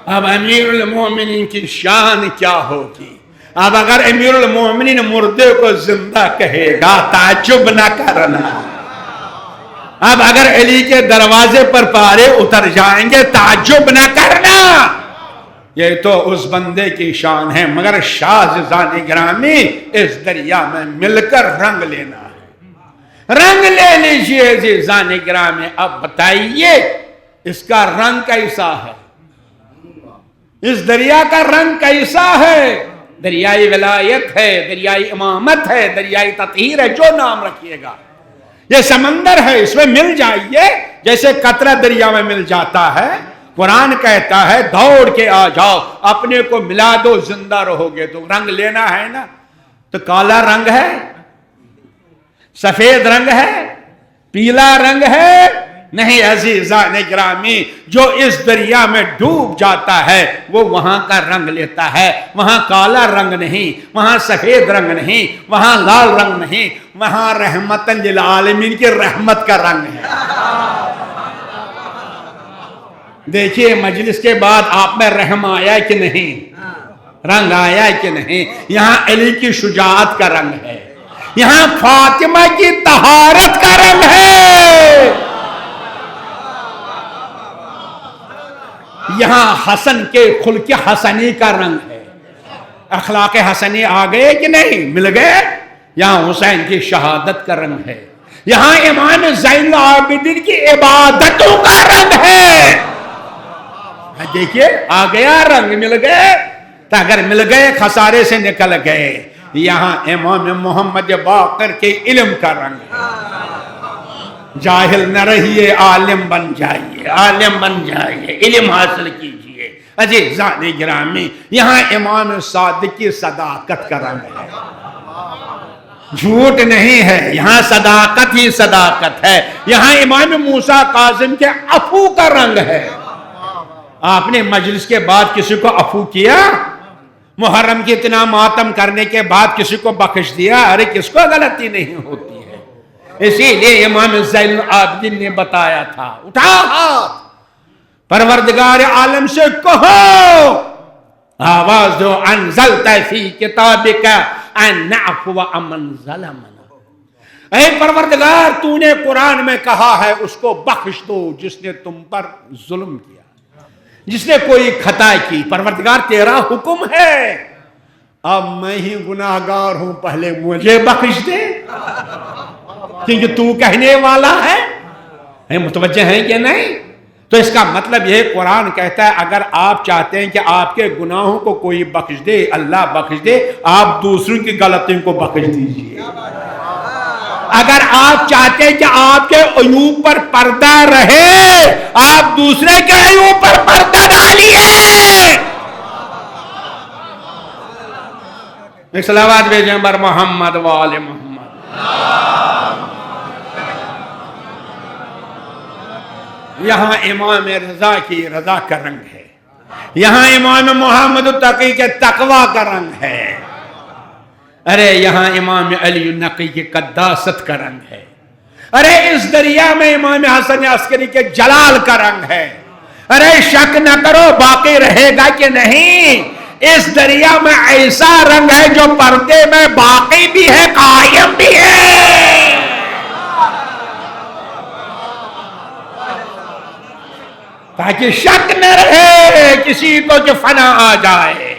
اب امیر المومنین کی شان کیا ہوگی؟ اب اگر امیر المومنین مردے کو زندہ کہے گا، تعجب نہ کرنا۔ اب اگر علی کے دروازے پر پارے اتر جائیں گے، تعجب نہ کرنا۔ یہ تو اس بندے کی شان ہے، مگر شاذان گرامی اس دریا میں مل کر رنگ لینا ہے۔ رنگ لے لیجئے عزیزان گرامی۔ اب بتائیے اس کا رنگ کیسا ہے؟ اس دریا کا رنگ کیسا ہے؟ دریائی ولایت ہے، دریائی امامت ہے، دریائی تطہیر ہے، جو نام رکھیے گا۔ یہ سمندر ہے، اس میں مل جائیے، جیسے قطرہ دریا میں مل جاتا ہے، قرآن کہتا ہے دوڑ کے آ جاؤ، اپنے کو ملا دو، زندہ رہو گے۔ تو رنگ لینا ہے نا، تو کالا رنگ ہے، سفید رنگ ہے، پیلا رنگ ہے؟ نہیں عزیزان گرامی، جو اس دریا میں ڈوب جاتا ہے وہ وہاں کا رنگ لیتا ہے۔ وہاں کالا رنگ نہیں، وہاں سفید رنگ نہیں، وہاں لال رنگ نہیں، وہاں رحمتاً للعالمین کی رحمت کا رنگ ہے۔ دیکھیے مجلس کے بعد آپ میں رحم آیا کہ نہیں، رنگ آیا کہ نہیں؟ یہاں علی کی شجاعت کا رنگ ہے، یہاں فاطمہ کی طہارت کا رنگ ہے، یہاں حسن کے خلق حسنی کا رنگ ہے۔ اخلاق حسنی آ گئے کہ نہیں؟ مل گئے؟ یہاں حسین کی شہادت کا رنگ ہے، یہاں امام زین العابدین کی عبادتوں کا رنگ ہے۔ دیکھیے آ گیا رنگ، مل گئے؟ تو اگر مل گئے خسارے سے نکل گئے۔ یہاں امام محمد باقر کے علم کا رنگ ہے، جاہل نہ رہیے، عالم بن جائیے، عالم بن جائیے، علم حاصل کیجئے۔ عزیزان گرامی، یہاں امام صادق کی صداقت کا رنگ ہے، جھوٹ نہیں ہے، یہاں صداقت ہی صداقت ہے۔ یہاں امام موسیٰ کاظم کے عفو کا رنگ ہے۔ آپ نے مجلس کے بعد کسی کو عفو کیا؟ محرم کی اتنا ماتم کرنے کے بعد کسی کو بخش دیا؟ ارے کس کو غلطی نہیں ہوتی ہے؟ اسی لیے امام زین العابدین نے بتایا تھا، اٹھا ہاتھ، پروردگار عالم سے کہو، آواز دو، انزلت فی کتابک ان نعفو عمن ظلمنا، اے پروردگار تو نے قرآن میں کہا ہے اس کو بخش دو جس نے تم پر ظلم کیا، جس نے کوئی خطا کی۔ پروردگار تیرا حکم ہے، اب میں ہی گناہگار ہوں، پہلے مجھے بخش دے، کیونکہ تو کہنے والا ہے۔ متوجہ ہیں کہ نہیں؟ تو اس کا مطلب یہ قرآن کہتا ہے اگر آپ چاہتے ہیں کہ آپ کے گناہوں کو کوئی بخش دے، اللہ بخش دے، آپ دوسروں کی غلطیوں کو بخش دیجئے۔ اگر آپ چاہتے ہیں کہ آپ کے عیوب پر پردہ رہے، آپ دوسرے کے عیوب پر پردہ ڈالیے۔ ایک صلوات بھیجیں بر محمد و آل محمد۔ یہاں امام رضا کی رضا کا رنگ ہے، یہاں امام محمد تقی کے تقوی کا رنگ ہے، ارے یہاں امام علی نقی کی قداست کا رنگ ہے، ارے اس دریا میں امام حسن عسکری کے جلال کا رنگ ہے۔ ارے شک نہ کرو باقی رہے گا کہ نہیں، اس دریا میں ایسا رنگ ہے جو پردے میں باقی بھی ہے، قائم بھی ہے۔ تاکہ شک نہ رہے کسی کو کہ فنا آ جائے،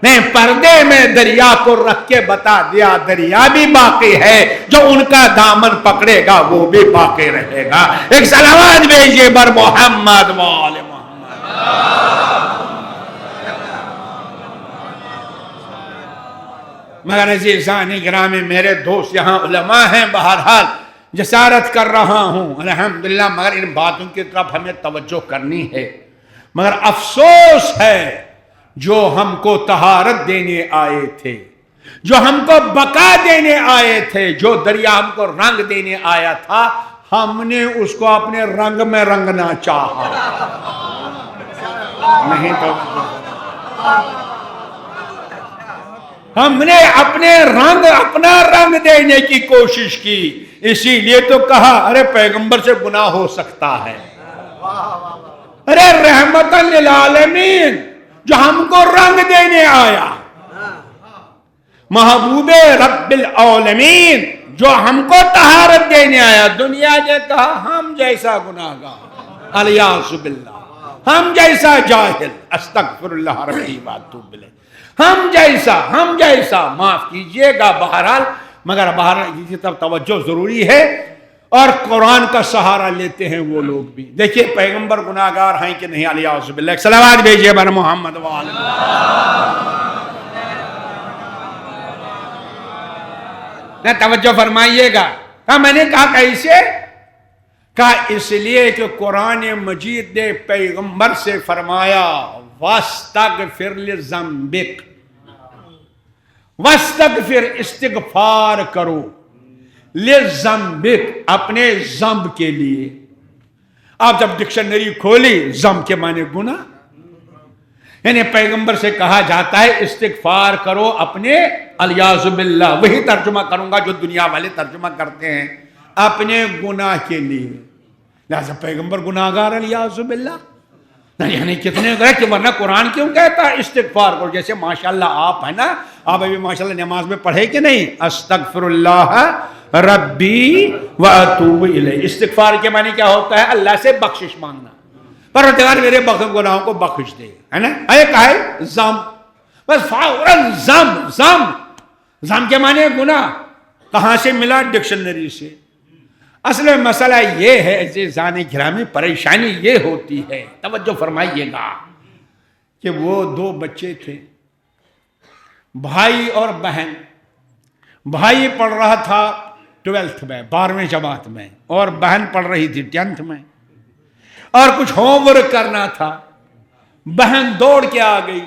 نہیں، پردے میں دریا کو رکھ کے بتا دیا دریا بھی باقی ہے، جو ان کا دامن پکڑے گا وہ بھی باقی رہے گا۔ ایک صلوات بھیجئے بر محمد و آل محمد۔ مگر عزیزان گرامی، میرے دوست یہاں علماء ہیں، بہرحال جسارت کر رہا ہوں الحمدللہ، مگر ان باتوں کی طرف ہمیں توجہ کرنی ہے۔ مگر افسوس ہے جو ہم کو طہارت دینے آئے تھے، جو ہم کو بقا دینے آئے تھے، جو دریا ہم کو رنگ دینے آیا تھا، ہم نے اس کو اپنے رنگ میں رنگنا چاہا، نہیں تو ہم نے اپنا رنگ دینے کی کوشش کی۔ اسی لیے تو کہا ارے پیغمبر سے گناہ ہو سکتا ہے، ارے رحمت للعالمین جو ہم کو رنگ دینے آیا، محبوب رب العالمین جو ہم کو طہارت دینے آیا، دنیا نے کہا ہم جیسا گناہگار، الیاذ باللہ، ہم جیسا جاہل، استغفر اللہ ربی واتوب الیہ، ہم جیسا معاف کیجئے گا۔ بہرحال مگر بہرحال اسی طرف توجہ ضروری ہے، اور قرآن کا سہارا لیتے ہیں وہ لوگ بھی۔ دیکھیے پیغمبر گناہگار ہیں کہ نہیں، الیاذ باللہ۔ ایک صلوات بھیجئے بر محمد و آل محمد۔ توجہ فرمائیے گا، میں نے کہا کیسے؟ کہا اس لیے کہ قرآن مجید نے پیغمبر سے فرمایا وَاسْتَغْفِرْ لِذَنبِكَ، وَاسْتَغْفِرْ استغفار کرو، لِذَنبِكَ اپنے ذنب کے لیے۔ آپ جب ڈکشنری کھولی ذنب کے معنی گناہ، یعنی پیغمبر سے کہا جاتا ہے استغفار کرو اپنے، الیاذ باللہ وہی ترجمہ کروں گا جو دنیا والے ترجمہ کرتے ہیں، اپنے گناہ کے لیے۔ لہذا پیغمبر گناہگار الیاذ باللہ، یعنی کتنے گئے کہ ورنہ قرآن کیوں کہتا ہے استغفار کرو؟ جیسے ماشاءاللہ آپ ہیں نا، آپ ابھی ماشاءاللہ نماز میں پڑھے کہ نہیں، استغفر اللہ ربی واتوب الیہ۔ استغفار کے معنی کیا ہوتا ہے؟ اللہ سے بخشش مانگنا، پروردگار میرے گناہوں کو بخش دے، ہے نا۔ ایک ہے ذنب، بس فوراً ذنب کے معنی گناہ کہاں سے ملا؟ ڈکشنری سے۔ اصل میں مسئلہ یہ ہے عزیزان گرامی، پریشانی یہ ہوتی ہے، توجہ فرمائیے گا، کہ وہ دو بچے تھے، بھائی اور بہن۔ بھائی پڑھ رہا تھا 12th میں، 12ویں جماعت میں، اور بہن پڑھ رہی تھی 10th میں، اور کچھ ہوم ورک کرنا تھا۔ بہن دوڑ کے آ گئی،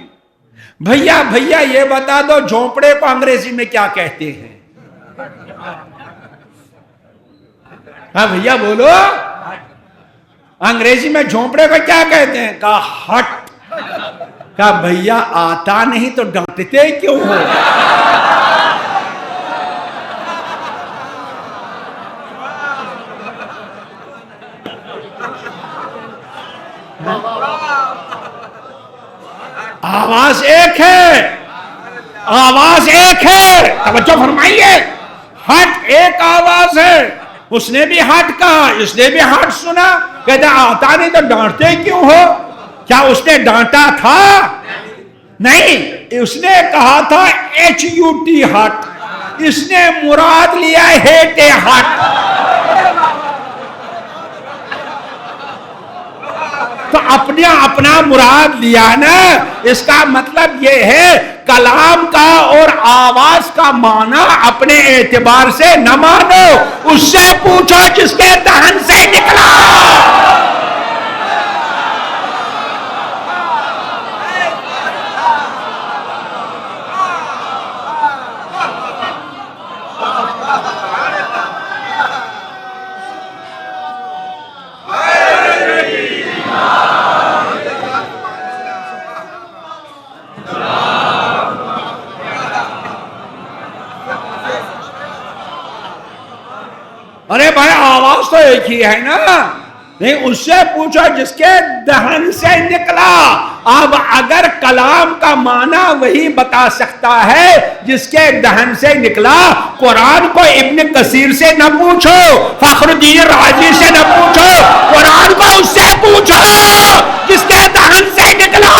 بھیا یہ بتا دو جھونپڑے کو انگریزی میں کیا کہتے ہیں؟ ہاں بھیا بولو، انگریزی میں جھونپڑے کو کیا کہتے ہیں؟ کہا ہٹ۔ کہا بھیا آتا نہیں تو ڈانٹتے کیوں ہو؟ آواز ایک ہے، آواز ایک ہے، توجہ فرمائیے، ہٹ ایک آواز ہے۔ اس نے بھی ہٹ کہا، اس نے بھی ہٹ سنا، کہتا آتا نہیں تو ڈانٹتے کیوں ہو؟ کیا اس نے ڈانٹا تھا؟ نہیں، اس نے کہا تھا HUT ہٹ، اس نے مراد لیا ہیٹ ہٹ۔ تو اپنا مراد لیا نا، اس کا مطلب یہ ہے کلام کا اور آواز کا معنی اپنے اعتبار سے نہ مانو، اس سے پوچھو جس کے دہن سے نکلا۔ ارے بھائی آواز تو ایک ہی ہے نا، نہیں اس سے پوچھو جس کے دہن سے نکلا۔ اب اگر کلام کا معنی وہی بتا سکتا ہے جس کے دہن سے نکلا، قرآن کو ابن کثیر سے نہ پوچھو، فخر الدین رازی سے نہ پوچھو، قرآن کو اس سے پوچھو جس کے دہن سے نکلا۔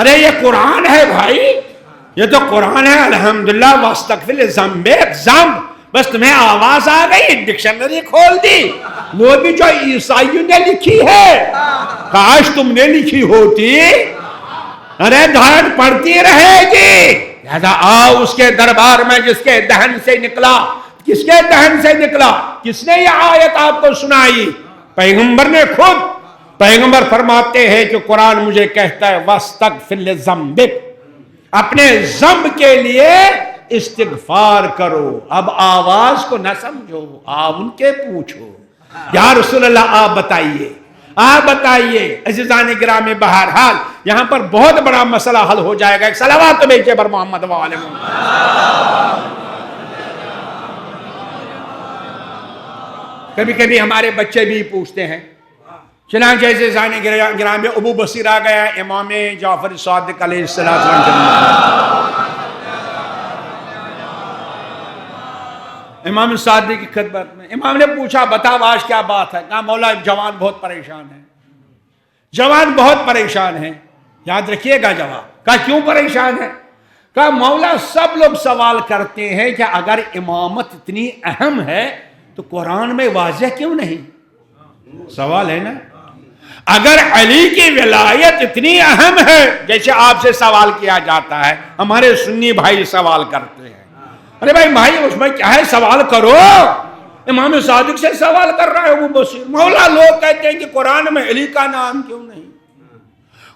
ارے یہ قرآن ہے بھائی، یہ تو قرآن ہے، الحمدللہ۔ واستغفر لذنبک، ذنب، بس تمہیں آواز آ گئی، ڈکشنری کھول دی، وہ بھی جو عیسائیوں نے لکھی ہے، کاش تم نے لکھی ہوتی، ارے دھڑ پڑتی رہے گی۔ لہذا آؤ اس کے دربار میں جس کے دہن سے نکلا۔ کس کے دہن سے نکلا؟ کس نے یہ آیت آپ کو سنائی؟ پیغمبر نے خود۔ پیغمبر فرماتے ہیں کہ قرآن مجھے کہتا ہے وَاسْتَغْفِرْ لِذَنبِكَ، اپنے ذنب کے لیے استغفار کرو۔ اب آواز کو نہ سمجھو، آپ ان کے پوچھو، یا رسول اللہ آپ بتائیے، آپ بتائیے۔ عزیزان گرامی، بہرحال یہاں پر بہت بڑا مسئلہ حل ہو جائے گا۔ ایک صلوات بھیجئے بر محمد وآل محمد۔ کبھی کبھی ہمارے بچے بھی پوچھتے ہیں، چنانچہ عزیزان گرامی ابو بصیر آ گیا امام جعفر صادق علیہ السلام۔ امام صادق کی خدمت میں امام نے پوچھا بتاؤ آج کیا بات ہے؟ کہا مولا جوان بہت پریشان ہے، جوان بہت پریشان ہے۔ یاد رکھیے گا جواب۔ کہا کیوں پریشان ہے؟ کہا مولا سب لوگ سوال کرتے ہیں کہ اگر امامت اتنی اہم ہے تو قرآن میں واضح کیوں نہیں؟ سوال ہے نا۔ اگر علی کی ولایت اتنی اہم ہے جیسے آپ سے سوال کیا جاتا ہے، ہمارے سنی بھائی سوال کرتے ہیں، ارے بھائی اس میں کیا ہے، سوال کرو، امام صادق سے سوال کر رہا ہے ابو بصیر، مولا لوگ کہتے ہیں کہ قرآن میں علی کا نام کیوں نہیں،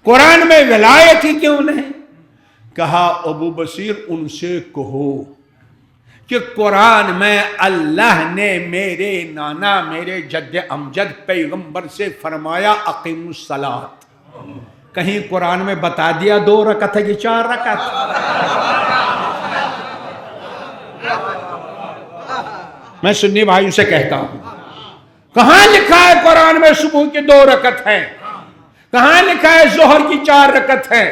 قرآن میں ولایت ہی کیوں نہیں؟ کہا ابو بصیر ان سے کہو کہ قرآن میں اللہ نے میرے نانا میرے جد امجد پیغمبر سے فرمایا اقیموا الصلاۃ، کہیں قرآن میں بتا دیا 2 رکعت ہے کہ 4 رکعت؟ میں سنی بھائیوں سے کہتا ہوں، کہاں لکھا ہے قرآن میں صبح کی 2 رکعت ہے؟ کہاں لکھا ہے ظہر کی 4 رکعت ہے؟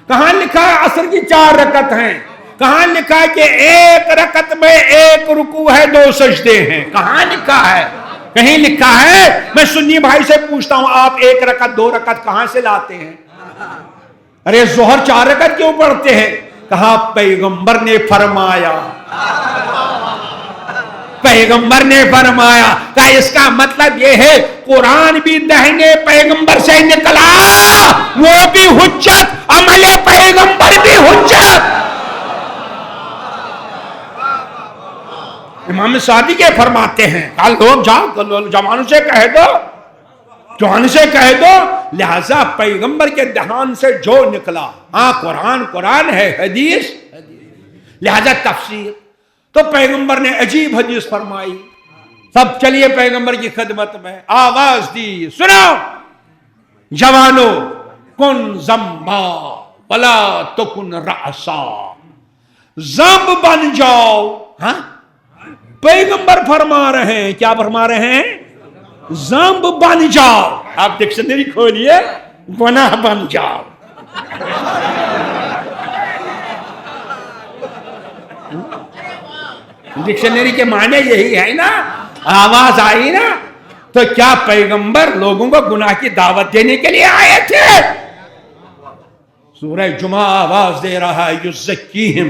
کہاں لکھا ہے عصر کی 4 رکعت ہیں؟ کہاں لکھا ہے کہ 1 رکعت میں 1 رکوع ہے 2 سجدے ہیں؟ کہاں لکھا ہے؟ کہیں لکھا ہے؟ میں سنی بھائی سے پوچھتا ہوں، آپ 1 رکعت 2 رکعت کہاں سے لاتے ہیں؟ ارے ظہر 4 رکعت کیوں پڑھتے ہیں؟ کہا پیغمبر نے فرمایا، پیغمبر نے فرمایا، کہ اس کا مطلب یہ ہے قرآن بھی دہنے پیغمبر سے نکلا، وہ بھی حجت، عمل پیغمبر بھی حجت۔ امام صادق کے فرماتے ہیں، لوگ جاؤ جوانوں سے کہہ دو، جوان سے کہہ دو، لہذا پیغمبر کے دہان سے جو نکلا، ہاں قرآن ہے، حدیث لہذا تفسیر، تو پیغمبر نے عجیب حدیث فرمائی، سب چلیے پیغمبر کی خدمت میں، آواز دی، سنو جوانو، کن زمبا ولا تکن رأسا، زمب بن جاؤ، ہاں پیغمبر فرما رہے ہیں، کیا فرما رہے ہیں؟ زمب بن جاؤ۔ آپ ڈکشنری کھولیے، گناہ بن جاؤ۔ ڈکشنری کے معنی یہی ہے نا، آواز آئی نا، تو کیا پیغمبر لوگوں کو گناہ کی دعوت دینے کے لیے آئے تھے؟ سورہ جمعہ آواز دے رہا ہے، یزکیہم،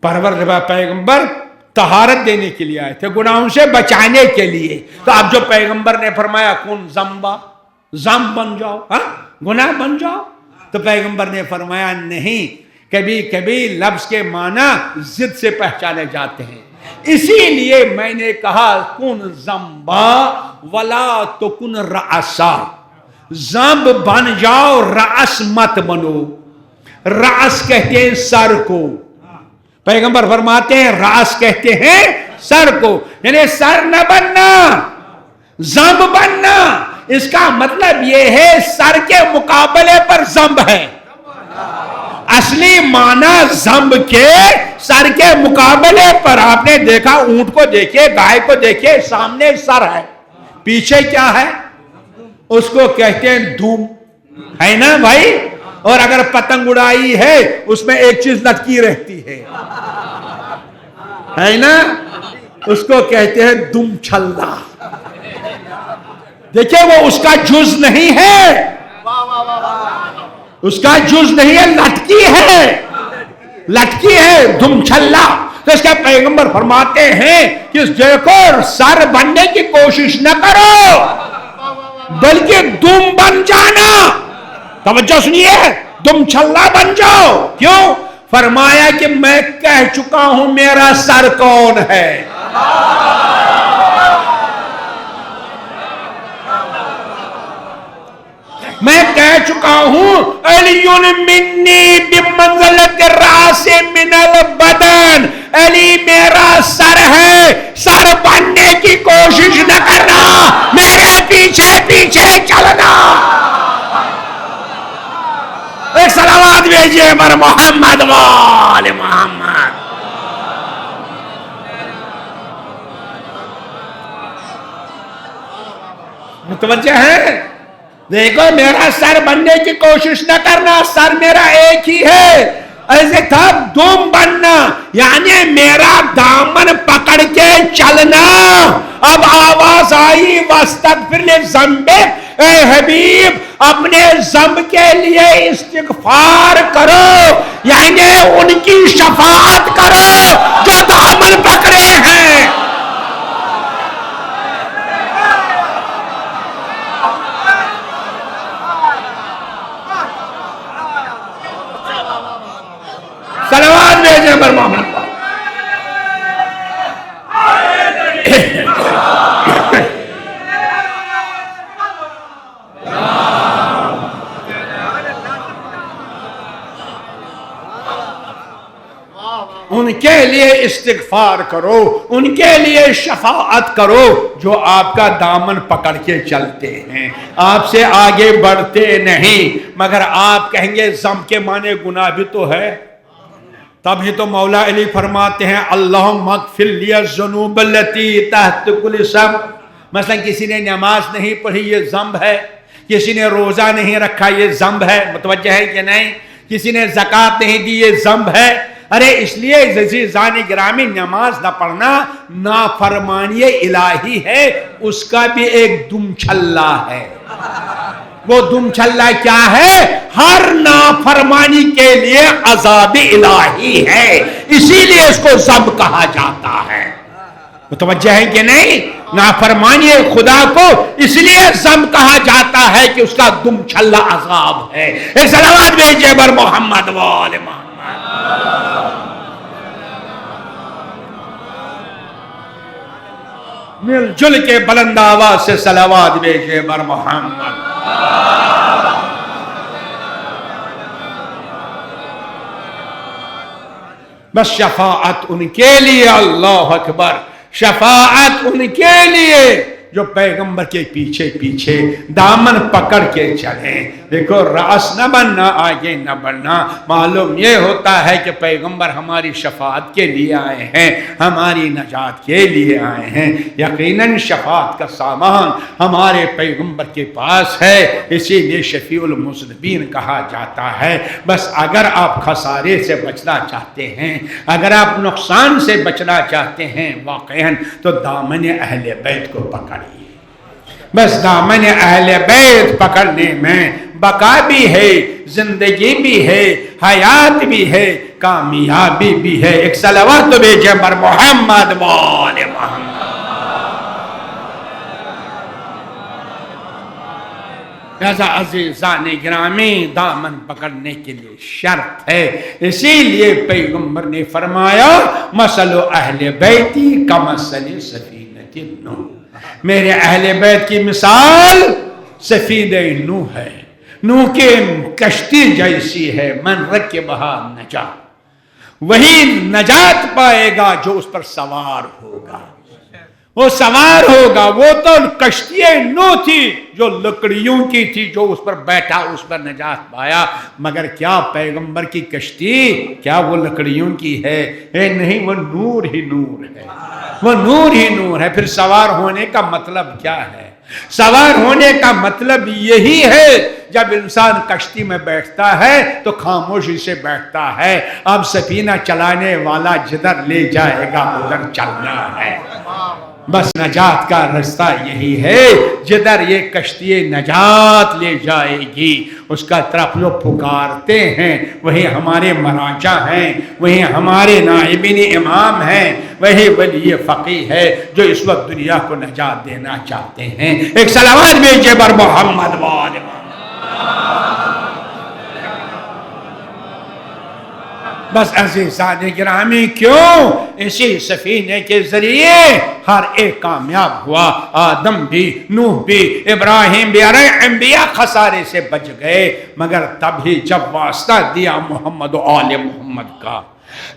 پروردگار پیغمبر طہارت دینے کے لیے آئے تھے، گناہوں سے بچانے کے لیے۔ تو اب جو پیغمبر نے فرمایا کن زمبا، زم بن جاؤ، ہاں گناہ بن جاؤ، تو پیغمبر نے فرمایا نہیں، کبھی کبھی لفظ کے معنی ضد سے پہچانے جاتے ہیں، اسی لیے میں نے کہا کن زمبا ولا تکن رأسا، زمب بن جاؤ، رأس مت بنو۔ رأس کہتے ہیں سر کو، پیغمبر فرماتے ہیں رأس کہتے ہیں سر کو، یعنی سر نہ بننا، زمب بننا۔ اس کا مطلب یہ ہے سر کے مقابلے پر زمب ہے، اصلی معنی زمب کے سر کے مقابلے پر۔ آپ نے دیکھا اونٹ کو دیکھے، گائے کو دیکھے، سامنے سر ہے، پیچھے کیا ہے؟ اس کو کہتے ہیں دھوم، ہے نا بھائی؟ اور اگر پتنگ اڑائی ہے اس میں ایک چیز لٹکی رہتی ہے نا، اس کو کہتے ہیں دم چھلا۔ دیکھیں وہ اس کا جز نہیں ہے، اس کا جز نہیں ہے، لٹکی ہے، لٹکی ہے دم چھلا۔ تو اس کا پیغمبر فرماتے ہیں کہ دیکھو سر بننے کی کوشش نہ کرو بلکہ دم بن جانا۔ توجہ سنیے، دم چھلا بن جاؤ۔ کیوں؟ فرمایا کہ میں کہہ چکا ہوں میرا سر کون ہے۔ میں کہہ چکا ہوں علی منی بمنزلت الراس من البدن، علی میرا سر ہے، سر بننے کی کوشش نہ کرنا، میرے پیچھے پیچھے چلنا۔ ایک صلوات بھیجیے پر محمد وآل محمد۔ متوجہ ہے؟ دیکھو میرا سر بننے کی کوشش نہ کرنا، سر میرا ایک ہی ہے۔ ایسے تھا دم بننا، یعنی میرا دامن پکڑ کے چلنا۔ اب آواز آئی واستغفر لذنبک، اے حبیب اپنے ذنب کے لیے استغفار کرو، یعنی ان کی شفاعت کرو جو دامن پکڑے ہیں۔ ان کے لیے استغفار کرو، ان کے لیے شفاعت کرو جو آپ کا دامن پکڑ کے چلتے ہیں، آپ سے آگے بڑھتے نہیں، مگر آپ کہیں گے ذنب کے معنی گناہ بھی تو ہے۔ تب ہی تو مولا علی فرماتے ہیں اللہم اغفر لی الذنوب التی تحت کل ذنب۔ مثلا کسی نے نماز نہیں پڑھی، یہ ذنب ہے، کسی نے روزہ نہیں رکھا، یہ ذنب ہے، متوجہ ہے کہ نہیں، کسی نے زکوٰۃ نہیں دی، یہ ذنب ہے۔ ارے اس لیے عزیزان گرامی نماز نہ پڑھنا نافرمانی الہی ہے، اس کا بھی ایک دم چھلا ہے۔ وہ دم چھلا کیا ہے؟ ہر نافرمانی کے لیے عذاب الہی ہے، اسی لیے اس کو ذنب کہا جاتا ہے۔ متوجہ ہے کہ نہیں؟ نافرمانی خدا کو اس لیے ذنب کہا جاتا ہے کہ اس کا دم چھلا عذاب ہے۔ ایک صلوات بھیجئے بر محمد و آل محمد۔ مل جل کے بلند آواز سے صلوات بھیجئے بر محمد۔ بس شفاعت ان کے لیے، اللہ اکبر، شفاعت ان کے لیے جو پیغمبر کے پیچھے پیچھے دامن پکڑ کے چلیں۔ دیکھو راس نہ بننا، آگے نہ بڑھنا، معلوم یہ ہوتا ہے کہ پیغمبر ہماری شفاعت کے لیے آئے ہیں، ہماری نجات کے لیے آئے ہیں۔ یقیناً شفاعت کا سامان ہمارے پیغمبر کے پاس ہے، اسی لیے شفیع المذنبین کہا جاتا ہے۔ بس اگر آپ خسارے سے بچنا چاہتے ہیں، اگر آپ نقصان سے بچنا چاہتے ہیں واقعاً، تو دامن اہل بیت کو پکڑ، بس دامن اہل بیت پکڑنے میں بقا بھی ہے، زندگی بھی ہے، حیات بھی ہے، کامیابی بھی ہے۔ ایک صلوات بھیجئے بر محمد و آل محمد۔ لہذا عزیزان گرامی دامن پکڑنے کے لیے شرط ہے، اسی لیے پیغمبر نے فرمایا مثل اہل بیتی کمثل سفینۃ نوح، میرے اہل بیت کی مثال سفینہ نوح ہے، نوح کی کشتی جیسی ہے، من رکبھا نجا، وہی نجات پائے گا جو اس پر سوار ہوگا، وہ سوار ہوگا۔ وہ تو کشتی نوح تھی جو لکڑیوں کی تھی، جو اس پر بیٹھا اس پر نجات پایا، مگر کیا پیغمبر کی کشتی کیا وہ لکڑیوں کی ہے؟ نہیں، وہ نور ہی نور ہے، وہ نور ہی نور ہے۔ پھر سوار ہونے کا مطلب کیا ہے؟ سوار ہونے کا مطلب یہی ہے جب انسان کشتی میں بیٹھتا ہے تو خاموشی سے بیٹھتا ہے، اب سفینہ چلانے والا جدھر لے جائے گا ادھر چلنا ہے۔ بس نجات کا رستہ یہی ہے، جدھر یہ کشتی نجات لے جائے گی اس کا طرف جو پکارتے ہیں وہی ہمارے مراجع ہیں، وہی ہمارے نائبین امام ہیں، وہی ولی فقیہ ہے جو اس وقت دنیا کو نجات دینا چاہتے ہیں۔ ایک صلوات بھیجئے بر محمد و آل محمد۔ بس عزیزان گرامی کیوں؟ اسی سفینے کے ذریعے ہر ایک کامیاب ہوا، آدم بھی، نوح بھی، ابراہیم بھی، ارے انبیاء خسارے سے بچ گئے، مگر تبھی جب واسطہ دیا محمد و آل محمد کا،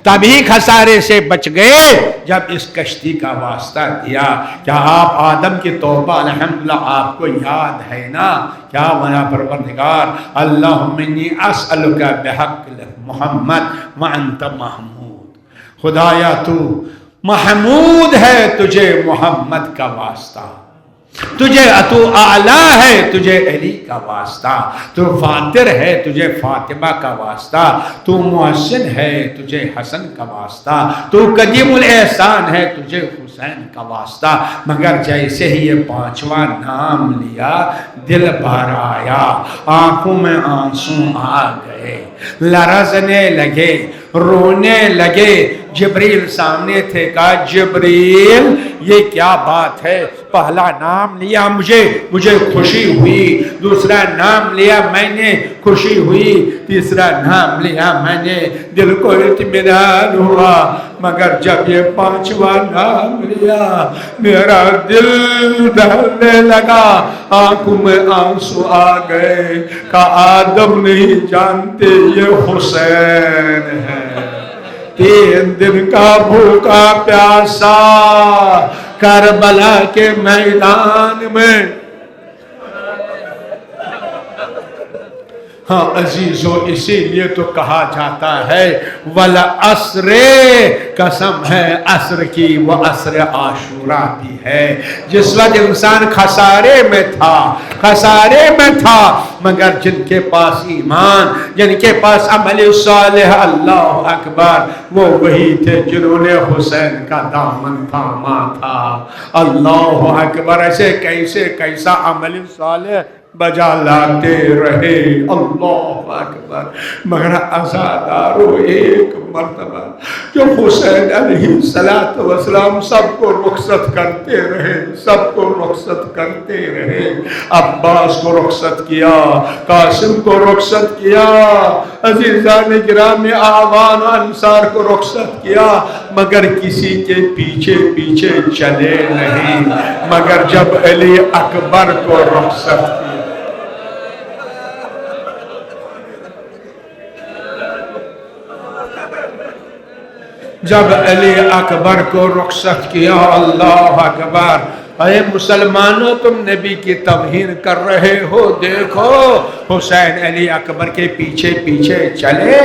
تبھی خسارے سے بچ گئے جب اس کشتی کا واسطہ دیا۔ کیا آپ آدم کی توبہ الحمدللہ آپ کو یاد ہے نا؟ کیا وہاں پروردگار اللہم انی اسألک بحق محمد وانت محمود، خدایا تو محمود ہے، تجھے محمد کا واسطہ، تجھے تو اعلیٰ ہے، تجھے علی کا واسطہ، تو فاطر ہے، تجھے فاطمہ کا واسطہ، تو محسن ہے، تجھے حسن کا واسطہ، تو قدیم الاحسان ہے، تجھے حسین کا واسطہ۔ مگر جیسے ہی یہ پانچواں نام لیا دل بھر آیا، آنکھوں میں آنسو آ گئے، لرزنے لگے، رونے لگے۔ جبریل سامنے تھے، کہا جبریل یہ کیا بات ہے؟ پہلا نام لیا مجھے خوشی ہوئی، دوسرا نام لیا میں نے خوشی ہوئی، تیسرا نام لیا میں نے، دل کو اطمینان ہوا، مگر جب یہ پانچواں نام لیا میرا دل دہلنے لگا، آنکھوں میں آنسو آ گئے، کہا آدم نہیں جانتے یہ حسین ہے، 3 دن کا بھوکا پیاسا کربلا کے میدان میں۔ ہاں عزیزو، اسی لیے تو کہا جاتا ہے والعصر، قسم ہے عصر کی، وہ عصر عاشورہ بھی ہے، جس وقت انسان خسارے میں تھا، مگر جن کے پاس ایمان، جن کے پاس عمل صالح، اللہ اکبر، وہ وہی تھے جنہوں نے حسین کا دامن تھاما تھا۔ اللہ اکبر، ایسے کیسا عمل صالح بجا لاتے رہے، اللہ اکبر، مگر عزادارو ایک مرتبہ جو حسین علیہ السلام سب کو رخصت کرتے رہے، عباس کو رخصت کیا، قاسم کو رخصت کیا، عزیزان گرامی اعوان انصار کو رخصت کیا، مگر کسی کے پیچھے چلے نہیں، مگر جب علی اکبر کو رخصت کیا، جب علی اکبر کو رخصت کیا، اللہ اکبر، اے مسلمانوں تم نبی کی توہین کر رہے ہو، دیکھو حسین علی اکبر کے پیچھے چلے،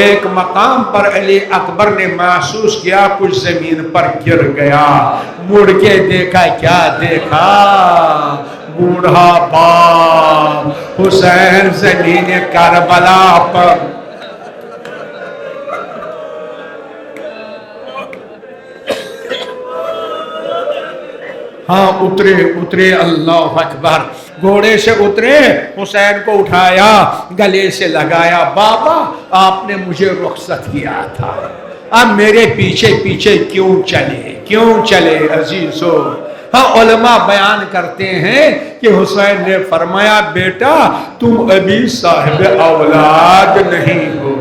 ایک مقام پر علی اکبر نے محسوس کیا کچھ زمین پر گر گیا، مڑ کے دیکھا، کیا دیکھا؟ بوڑھا باپ حسین زمین کربلا پر ہاں اترے، اللہ اکبر، گھوڑے سے اترے، حسین کو اٹھایا، گلے سے لگایا، بابا آپ نے مجھے رخصت کیا تھا، اب میرے پیچھے کیوں چلے عزیزو؟ ہاں علماء بیان کرتے ہیں کہ حسین نے فرمایا بیٹا تم ابھی صاحب اولاد نہیں ہو،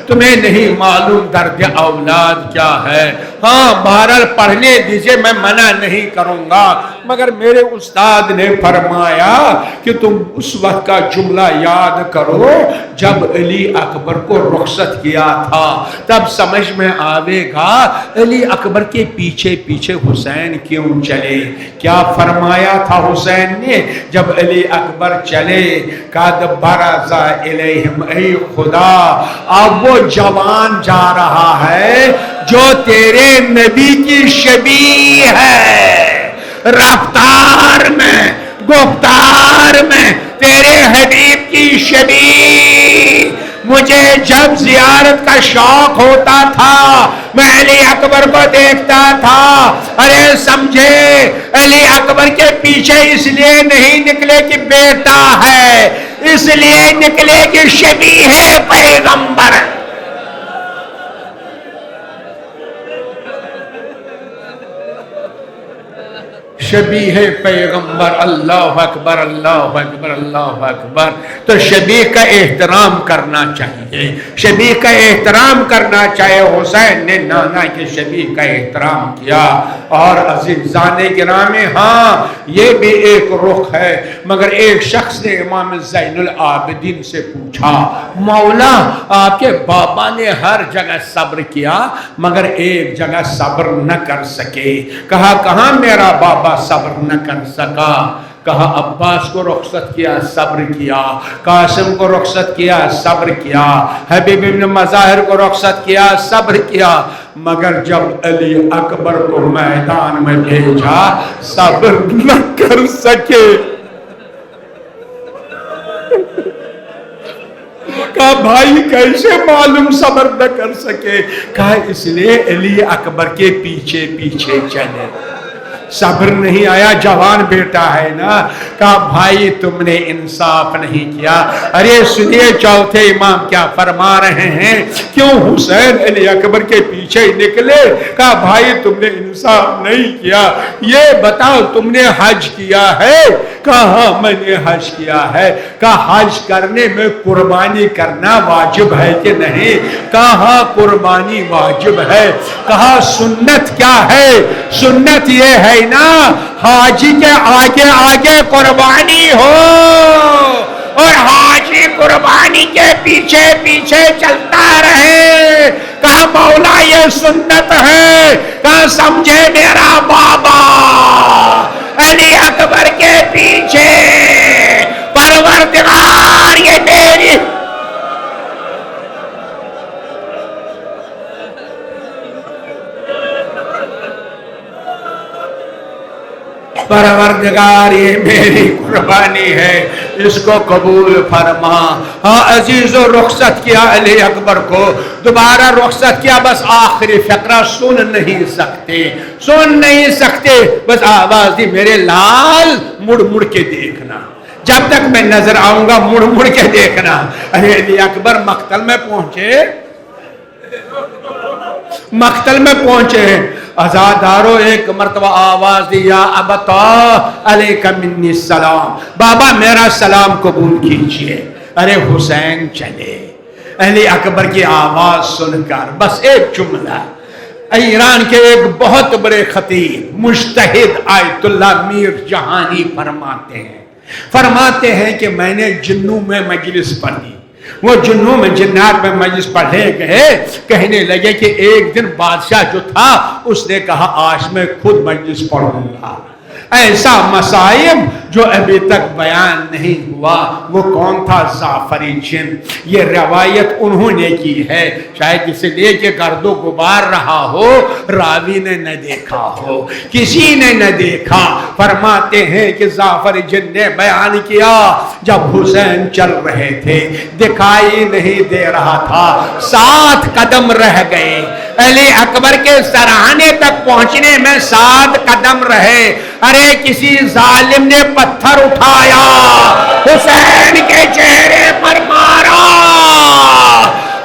تمہیں نہیں معلوم درد اولاد کیا ہے، ہاں بہرحال پڑھنے دیجئے، میں منع نہیں کروں گا، مگر میرے استاد نے فرمایا کہ تم اس وقت کا جملہ یاد کرو جب علی اکبر کو رخصت کیا تھا، تب سمجھ میں آئے گا علی اکبر کے پیچھے حسین کیوں چلے۔ کیا فرمایا تھا حسین نے جب علی اکبر چلے؟ قد برز الیہم، اے خدا اب وہ جوان جا رہا ہے جو تیرے نبی کی شبیہ ہے، رفتار میں گفتار میں تیرے حبیب کی شبیہ۔ مجھے جب زیارت کا شوق ہوتا تھا میں علی اکبر کو دیکھتا تھا، ارے سمجھے علی اکبر کے پیچھے اس لیے نہیں نکلے کہ بیٹا ہے، اس لیے نکلے کہ شبیہ پیغمبر۔ شبیہ پیغمبر، اللہ اکبر اللہ اکبر اللہ اکبر۔ تو شبیہ کا احترام کرنا چاہیے، شبیہ کا احترام کرنا چاہیے۔ حسین نے نانا کے شبیہ کا احترام کیا۔ اور عزیزان گرامی ہاں یہ بھی ایک رخ ہے، مگر ایک شخص نے امام زین العابدین سے پوچھا مولا آپ کے بابا نے ہر جگہ صبر کیا مگر ایک جگہ صبر نہ کر سکے، کہا کہاں میرا بابا صبر نہ کر سکا؟ کہا عباس کو رخصت کیا صبر کیا، قاسم کو رخصت کیا صبر کیا، حبیب ابن مظاہر کو رخصت کیا صبر کیا، مگر جب علی اکبر کو میدان میں بھیجا صبر نہ کر سکے۔ کہا بھائی کیسے معلوم صبر نہ کر سکے؟ کہا اس لیے علی اکبر کے پیچھے پیچھے چلے، صبر نہیں آیا، جوان بیٹا ہے نا۔ کہا بھائی تم نے انصاف نہیں کیا۔ ارے سنیے چوتھے امام کیا فرما رہے ہیں، کیوں حسین علی اکبر کے پیچھے نکلے؟ کہا بھائی تم نے انصاف نہیں کیا، یہ بتاؤ تم نے حج کیا ہے؟ کہاں میں نے حج کیا ہے؟ کہا حج کرنے میں قربانی کرنا واجب ہے کہ نہیں؟ کہاں قربانی واجب ہے؟ کہا سنت کیا ہے؟ سنت یہ ہے نا حاجی کے آگے آگے قربانی ہو اور حاجی قربانی کے پیچھے پیچھے چلتا رہے۔ کہا مولا یہ سنت ہے۔ کہا سمجھے میرا بابا علی اکبر کے پیچھے پروردگار یہ میری پروردگار یہ میری قربانی ہے، اس کو قبول فرما۔ ہاں عزیزو رخصت کیا علی اکبر کو، دوبارہ رخصت کیا، بس آخری فقرہ سن نہیں سکتے، سن نہیں سکتے، بس آواز دی میرے لال مڑ مڑ کے دیکھنا، جب تک میں نظر آؤں گا مڑ مڑ کے دیکھنا۔ علی اکبر مقتل میں پہنچے، مقتل میں پہنچے، عزادارو ایک مرتبہ آواز دیا ابتا علیک منی السلام، بابا میرا سلام قبول کیجئے۔ ارے حسین چلے، علی اکبر کی آواز سن کر بس ایک جملہ، ایران کے ایک بہت بڑے خطیب مجتہد آیت اللہ میر جہانی فرماتے ہیں کہ میں نے جنوں میں مجلس پڑھی، وہ جنوں میں جنات میں مجلس پڑھے گئے، کہنے لگے کہ ایک دن بادشاہ جو تھا اس نے کہا آج میں خود مجلس پڑھوں گا۔ ایسا مصائب جو ابھی تک بیان نہیں ہوا، وہ کون تھا؟ زعفری جن۔ یہ روایت انہوں نے کی ہے، شاید اسے لے کے گرد و غبار رہا ہو، راوی نے نہ دیکھا ہو، کسی نے نہ دیکھا۔ فرماتے ہیں کہ زعفری جن نے بیان کیا جب حسین چل رہے تھے، دکھائی نہیں دے رہا تھا، 7 قدم رہ گئے، علی اکبر کے سرانے تک پہنچنے میں 7 قدم رہے۔ ارے کسی ظالم نے پتھر اٹھایا، حسین کے چہرے پر مارا،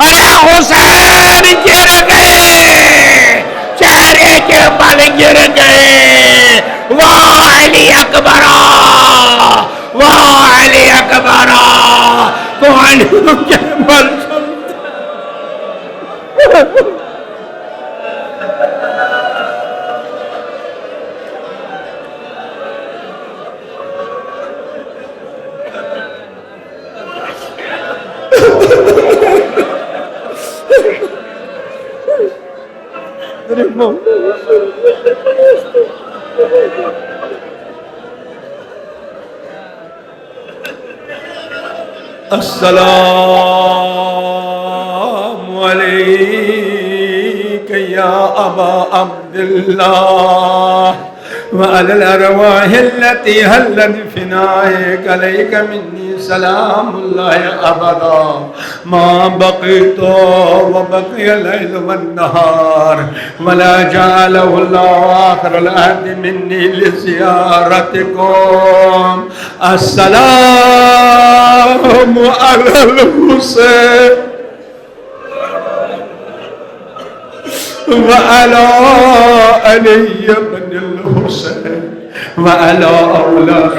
ارے حسین گر گئے، چہرے کے بل گر گئے۔ واہ علی اکبر، واہ علی اکبر، کون کے بل السلام علیک یا ابا عبداللہ وعلى الأرواح التي هلت فنائك عليك مني سلام الله أبدا ما بقيت وبقي الليل والنهار ولا جعله الله آخر العهد مني لزيارتكم السلام على الحسين وعلى علي بن الحسين وعلى أولاد